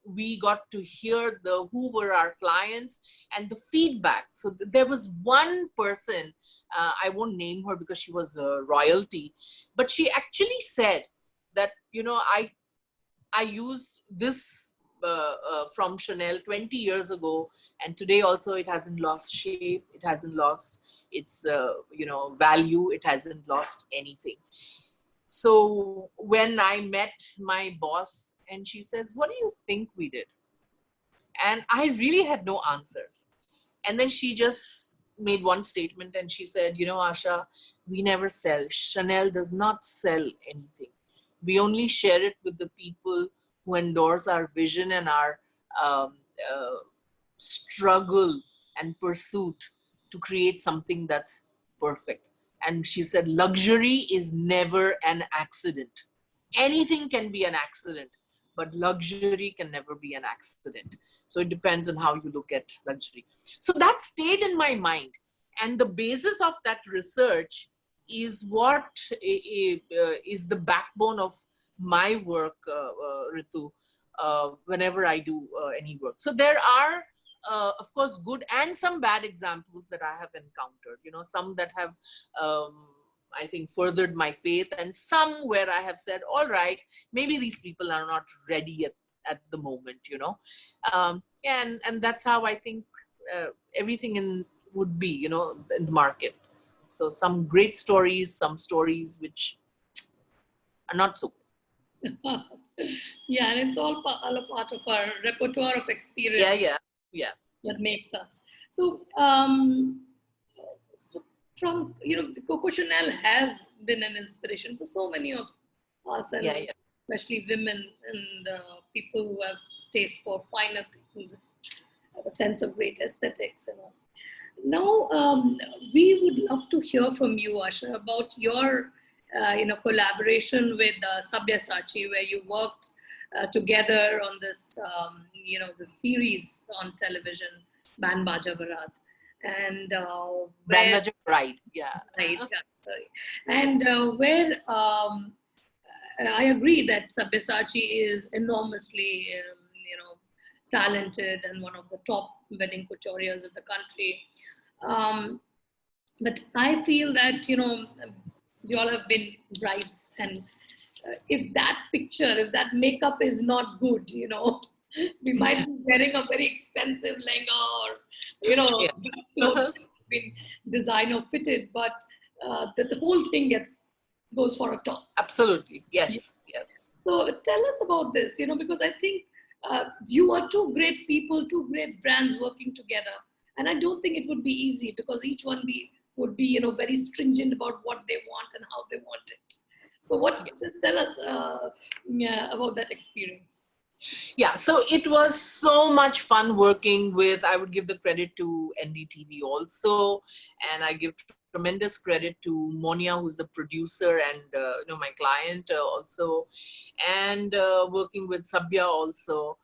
we got to hear who were our clients and the feedback. So there was one person, I won't name her because she was royalty, but she actually said that, I used this from Chanel 20 years ago, and today also it hasn't lost shape, it hasn't lost its value, it hasn't lost anything. So when I met my boss and she says, what do you think we did? And I really had no answers. And then she just made one statement and she said, Asha, we never sell. Chanel does not sell anything. We only share it with the people who endorse our vision and our struggle and pursuit to create something that's perfect. And she said, luxury is never an accident. Anything can be an accident, but luxury can never be an accident. So it depends on how you look at luxury. So that stayed in my mind. And the basis of that research is what is the backbone of my work, Ritu, whenever I do any work. So there are, of course, good and some bad examples that I have encountered, some that have, I think, furthered my faith, and some where I have said, all right, maybe these people are not ready at the moment, and that's how I think everything would be, in the market. So some great stories, some stories which are not so good. Yeah, and it's all a part of our repertoire of experience. Yeah. That makes us. So, from, Coco Chanel has been an inspiration for so many of us, and especially women and people who have taste for finer things, have a sense of great aesthetics and all. Now, we would love to hear from you, Asha, about your, collaboration with Sabyasachi, where you worked together on this, the series on television, Band Baja Barat. And Band Baja Bride, yeah. Right, yeah, sorry. And where I agree that Sabyasachi is enormously, talented and one of the top wedding couturiers in the country. But I feel that, you all have been brides, and if that picture, if that makeup is not good, we might be wearing a very expensive lehenga or, clothes been designer fitted, but the whole thing goes for a toss. Absolutely, yes. So tell us about this, because I think you are two great people, two great brands working together. And I don't think it would be easy because each one would be, very stringent about what they want and how they want it. So just tell us about that experience. Yeah, so it was so much fun working with, I would give the credit to NDTV also, and I give tremendous credit to Monia, who's the producer, and my client also, and working with Sabya also,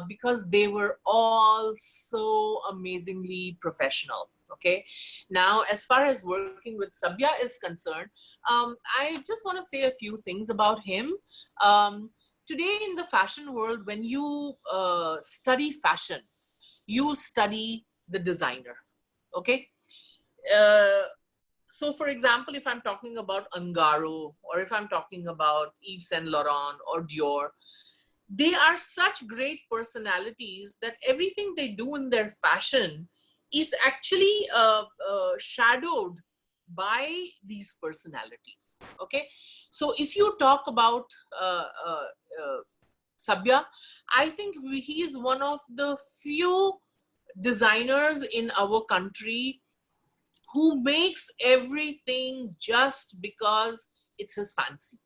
because they were all so amazingly professional. Okay, now as far as working with Sabya is concerned, I just want to say a few things about him. Today in the fashion world, when you study fashion, you study the designer. Okay. So for example, if I'm talking about Ungaro, or if I'm talking about Yves Saint Laurent or Dior, they are such great personalities that everything they do in their fashion is actually shadowed by these personalities. Okay. So if you talk about Sabya, I think he is one of the few designers in our country who makes everything just because it's his fancy,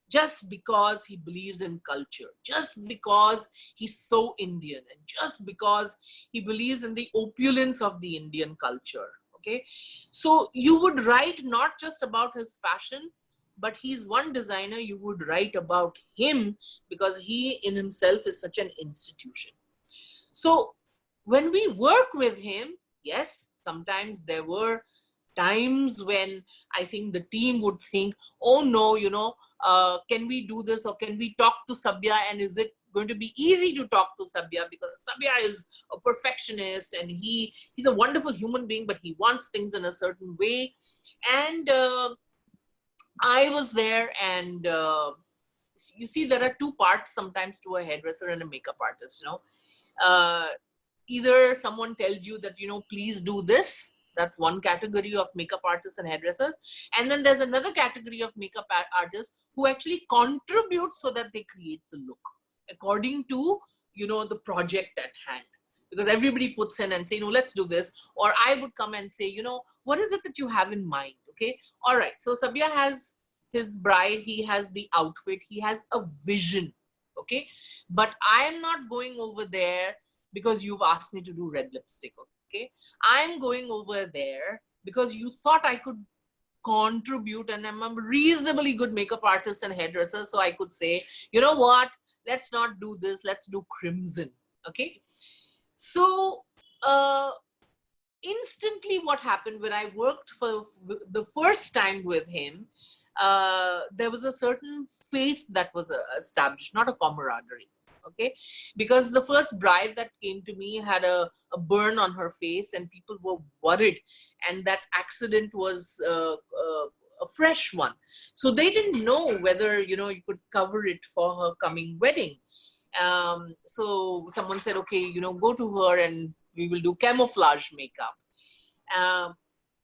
just because he believes in culture, just because he's so Indian, and just because he believes in the opulence of the Indian culture. Okay, so you would write not just about his fashion, but he's one designer you would write about him, because he in himself is such an institution. So when we work with him, yes, sometimes there were times when I think the team would think, oh no, can we do this, or can we talk to Sabya, and is it going to be easy to talk to Sabya, because Sabya is a perfectionist and he's a wonderful human being, but he wants things in a certain way. And I was there, and you see, there are two parts sometimes to a hairdresser and a makeup artist. Either someone tells you that, please do this. That's one category of makeup artists and hairdressers. And then there's another category of makeup artists who actually contribute so that they create the look according to, the project at hand. Because everybody puts in and say, let's do this. Or I would come and say, what is it that you have in mind? Okay. All right. So Sabya has his bride. He has the outfit. He has a vision. Okay. But I am not going over there because you've asked me to do red lipstick. Okay. I'm going over there because you thought I could contribute, and I'm a reasonably good makeup artist and hairdresser. So I could say, you know what? Let's not do this. Let's do crimson. Okay. So instantly what happened when I worked for the first time with him, there was a certain faith that was established, not a camaraderie. Okay, because the first bride that came to me had a burn on her face, and people were worried, and that accident was a fresh one. So they didn't know whether, you could cover it for her coming wedding. So someone said, okay, go to her and we will do camouflage makeup.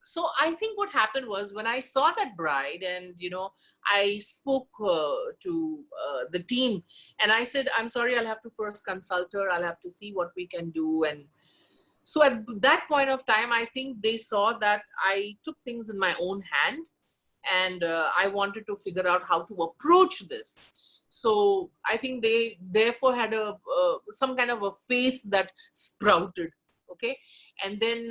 So I think what happened was, when I saw that bride, and I spoke to the team, and I said, I'm sorry, I'll have to first consult her. I'll have to see what we can do. And so at that point of time, I think they saw that I took things in my own hand, and I wanted to figure out how to approach this. So I think they therefore had some kind of a faith that sprouted. Okay. And then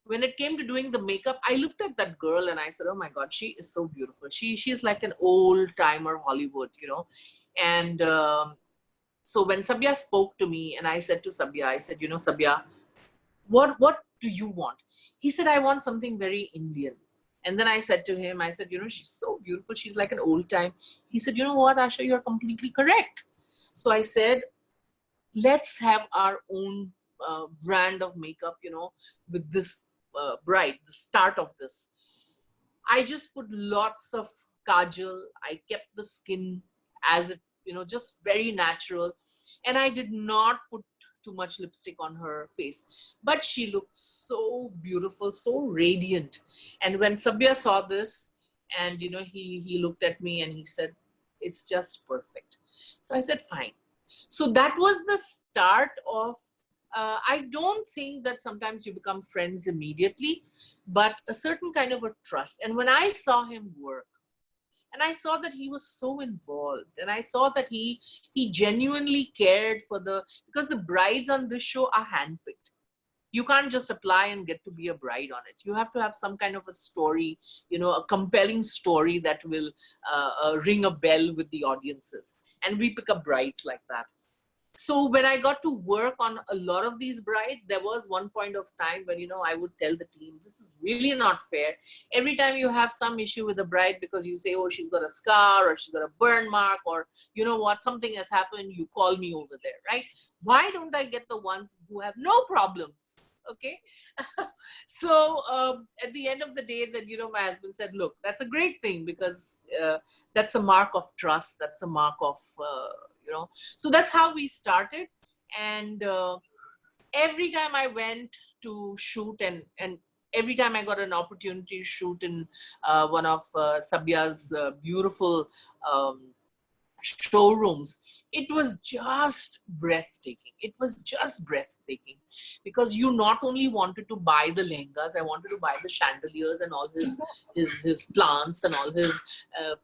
when it came to doing the makeup, I looked at that girl and I said, oh my God, she is so beautiful. She's like an old timer Hollywood, And so when Sabya spoke to me, and I said to Sabya, I said, Sabya, what do you want? He said, I want something very Indian. And then I said to him, I said, she's so beautiful. She's like an old time. He said, you know what, Asha, you're completely correct. So I said, let's have our own brand of makeup, with this bride, the start of this. I just put lots of kajal. I kept the skin as it, just very natural. And I did not put too much lipstick on her face. But she looked so beautiful, so radiant. And when Sabya saw this, and, he looked at me and he said, it's just perfect. So I said, fine. So that was the start of, I don't think that sometimes you become friends immediately, but a certain kind of a trust. And when I saw him work, and I saw that he was so involved, and I saw that he genuinely cared for because the brides on this show are handpicked. You can't just apply and get to be a bride on it. You have to have some kind of a story, a compelling story that will ring a bell with the audiences. And we pick up brides like that. So when I got to work on a lot of these brides, there was one point of time when, I would tell the team, this is really not fair. Every time you have some issue with a bride because you say, oh, she's got a scar, or she's got a burn mark, or something has happened, you call me over there, right? Why don't I get the ones who have no problems? Okay. So at the end of the day, then, my husband said, look, that's a great thing, because that's a mark of trust. That's a mark of, so that's how we started. And every time I went to shoot, and every time I got an opportunity to shoot in one of Sabya's beautiful showrooms, it was just breathtaking. It was just breathtaking, because you not only wanted to buy the lehengas, I wanted to buy the chandeliers and all his plants and all his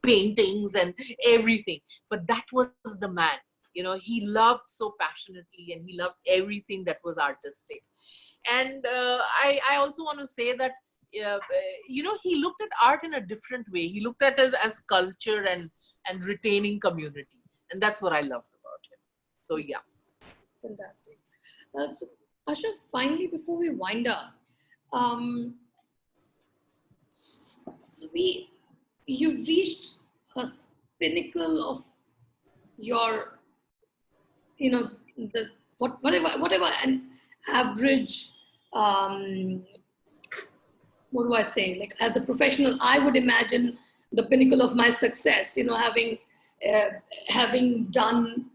paintings and everything. But that was the man. He loved so passionately, and he loved everything that was artistic. And I also want to say that he looked at art in a different way. He looked at it as culture and retaining community, and that's what I loved about him. So yeah. Fantastic. So, Asha, finally, before we wind up, so you reached a pinnacle of your, whatever an average, what do I say? Like, as a professional, I would imagine the pinnacle of my success, having done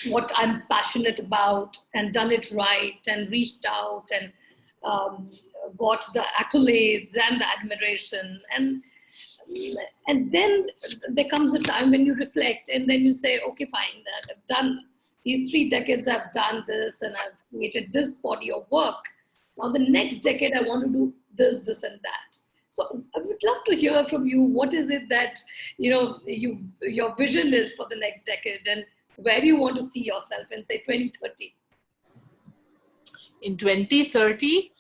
what I'm passionate about and done it right and reached out and got the accolades and the admiration. And then there comes a time when you reflect, and then you say, okay, fine, that I've done these 3 decades, I've done this, and I've created this body of work. Now the next decade, I want to do this, this, and that. So I would love to hear from you. What is it that your vision is for the next decade, and where do you want to see yourself in, say, 2030? In 2030,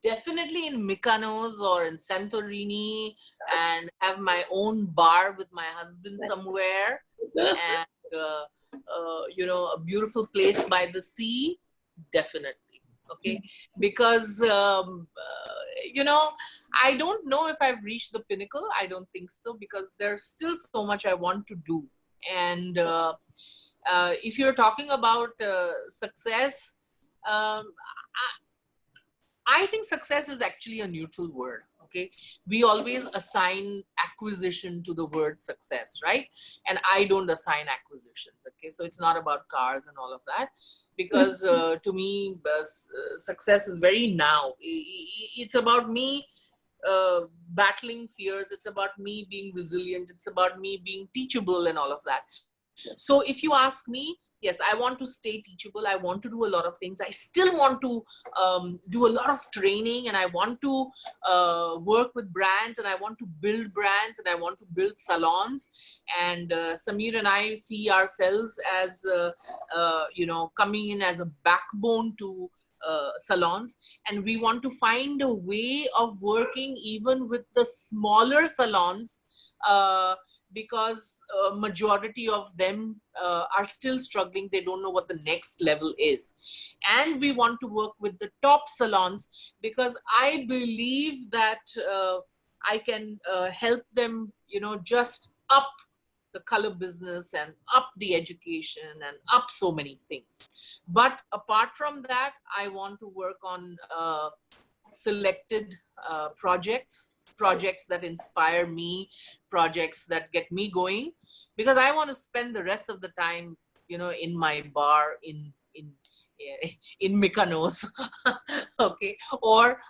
definitely in Mykonos or in Santorini, and have my own bar with my husband somewhere, and a beautiful place by the sea. Definitely. Okay, because I don't know if I've reached the pinnacle. I don't think so, because there's still so much I want to do. And if you're talking about success, I think success is actually a neutral word. Okay, we always assign acquisition to the word success, right? And I don't assign acquisitions. Okay, so it's not about cars and all of that, because to me, success is very now. It's about me battling fears. It's about me being resilient. It's about me being teachable and all of that. So if you ask me, yes, I want to stay teachable. I want to do a lot of things. I still want to do a lot of training, and I want to work with brands, and I want to build brands, and I want to build salons. And Samir and I see ourselves as, coming in as a backbone to salons. And we want to find a way of working even with the smaller salons, because majority of them are still struggling. They don't know what the next level is. And we want to work with the top salons, because I believe that I can help them, just up the color business and up the education and up so many things. But apart from that, I want to work on selected projects that inspire me, projects that get me going, because I want to spend the rest of the time, in my bar in Mykonos, okay, or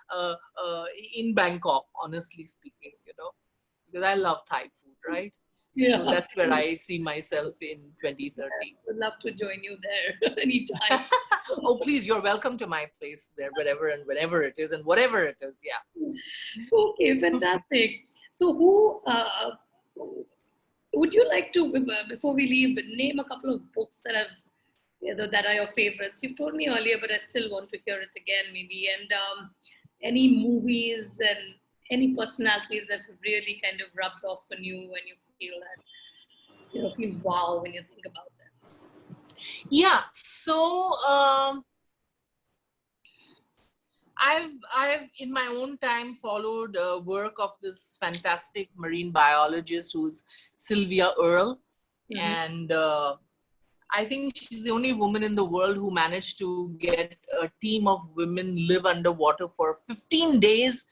in Bangkok, honestly speaking, because I love Thai food, right? Yeah. So that's where I see myself in 2030. I would love to join you there anytime. Oh, please, you're welcome to my place there, wherever and whenever it is and whatever it is. Yeah. Okay, fantastic. So who would you like to, before we leave, name a couple of books that are your favorites? You've told me earlier, but I still want to hear it again, maybe. And any movies and any personalities that have really kind of rubbed off on you when you feel that, feel wow when you think about them? Yeah. So I've in my own time followed work of this fantastic marine biologist who's Sylvia Earle. Mm-hmm. And I think she's the only woman in the world who managed to get a team of women live underwater for 15 days.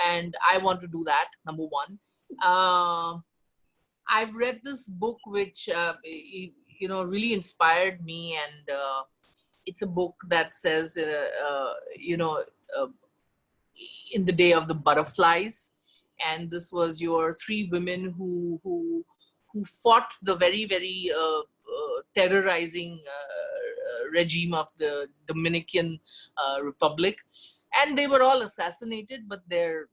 And I want to do that, number one. I've read this book which, really inspired me. And it's a book that says, uh, in the day of the butterflies. And this was your three women who fought the very, very terrorizing regime of the Dominican Republic, and they were all assassinated. But their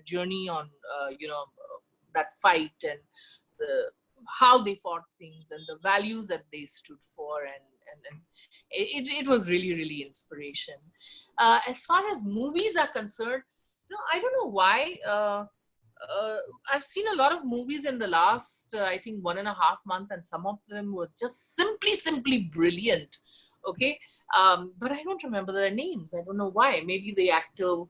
journey on that fight, and how they fought things, and the values that they stood for, and it was really, really inspiration. As far as movies are concerned, I don't know why. I've seen a lot of movies in the last, I think, 1.5 months, and some of them were just simply brilliant. Okay. But I don't remember their names. I don't know why. Maybe the actor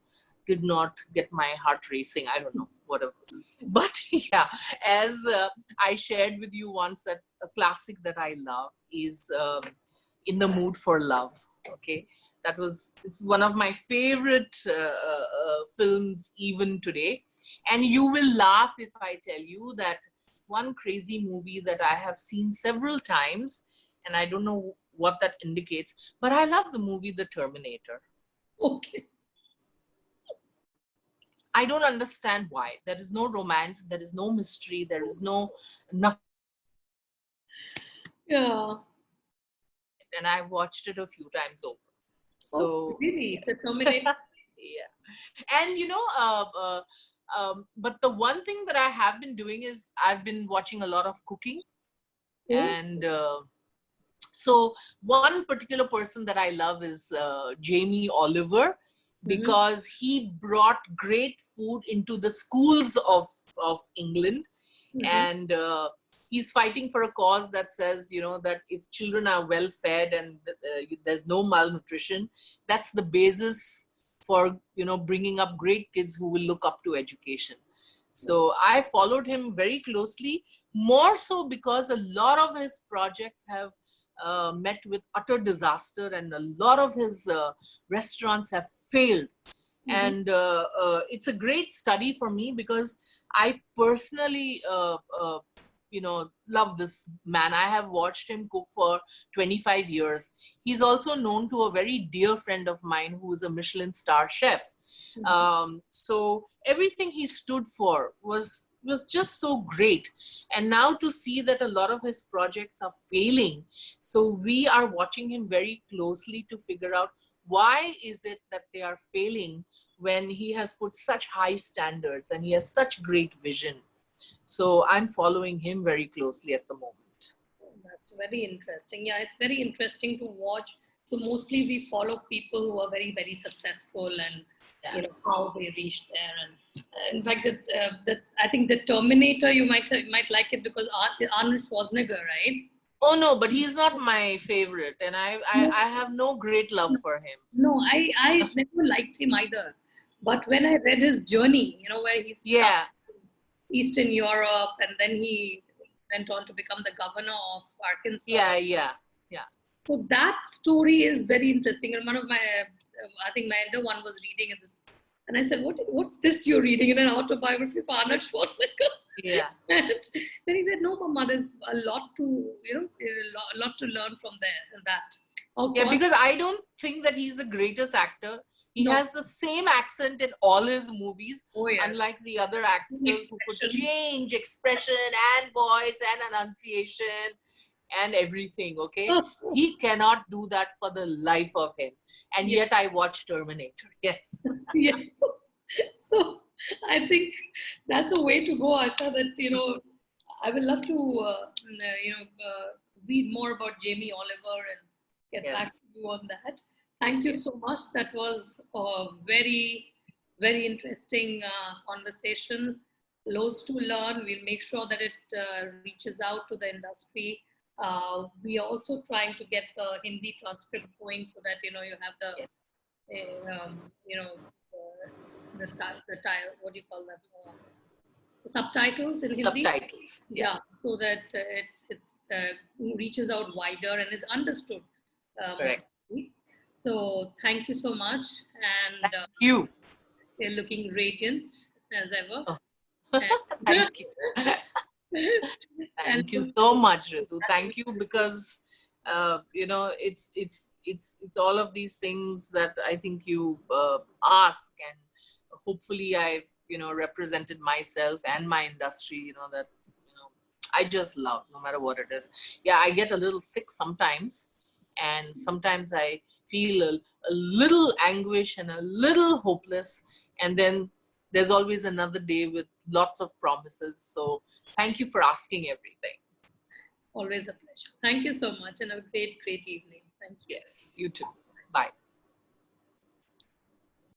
did not get my heart racing. I don't know, whatever. But yeah, as I shared with you once, that a classic that I love is In the Mood for Love. Okay. It's one of my favorite films even today. And you will laugh if I tell you that one crazy movie that I have seen several times, and I don't know what that indicates, but I love the movie The Terminator. Okay. I don't understand why. There is no romance, there is no mystery, there is nothing. Yeah. And I've watched it a few times over. So oh, really? The Terminator? Yeah. And but the one thing that I have been doing is I've been watching a lot of cooking. And so one particular person that I love is Jamie Oliver, because he brought great food into the schools of England. And he's fighting for a cause that says, that if children are well fed and there's no malnutrition, that's the basis for, bringing up great kids who will look up to education. So I followed him very closely, more so because a lot of his projects have met with utter disaster, and a lot of his restaurants have failed. And it's a great study for me, because I personally love this man. I have watched him cook for 25 years. He's also known to a very dear friend of mine who is a Michelin star chef. So everything he stood for was just so great. And now to see that a lot of his projects are failing, so we are watching him very closely to figure out why is it that they are failing when he has put such high standards and he has such great vision. So I'm following him very closely at the moment. That's very interesting. Yeah, it's very interesting to watch. So mostly we follow people who are very, very successful, and how they reached there. And in fact, I think The Terminator, you might like it because Arnold Schwarzenegger, right? Oh no, but he's not my favorite, and I have no great love for him. No, I never liked him either. But when I read his journey, where he's Eastern Europe, and then he went on to become the governor of Arkansas. Yeah. So that story is very interesting. And one of my, I think my elder one was reading this, and I said, "What's this you're reading in an autobiography of Arnold Schwarzenegger?" Yeah. And then he said, "No, Mama, there's a lot to, a lot to learn from there and that." Yeah, because I don't think that he's the greatest actor. He has the same accent in all his movies, unlike the other actors who could change expression and voice and enunciation and everything, okay? He cannot do that for the life of him. And yet I watch Terminator, yes. Yeah. So I think that's a way to go, Asha, that, I would love to, read more about Jamie Oliver and get back to you on that. Thank you so much. That was a very, very interesting conversation. Loads to learn. We'll make sure that it reaches out to the industry. We are also trying to get the Hindi transcript going so that, you have the, what do you call that? The subtitles in Hindi. Subtitles. Yeah, so that reaches out wider and is understood more Correct. deeply. So thank you so much, and Thank you. you're looking radiant as ever. Oh. And, Thank you. and Thank you so much, Ritu. Thank you, because you know, it's all of these things that I think you ask, and hopefully I've, you know, represented myself and my industry, you know, that, you know, I just love, no matter what it is. Yeah, I get a little sick sometimes, and sometimes I feel a little anguish and a little hopeless, and then there's always another day with lots of promises. So thank you for asking everything. always a pleasure. Thank you so much, and have a great, great evening. Thank you. Yes, you too. Bye.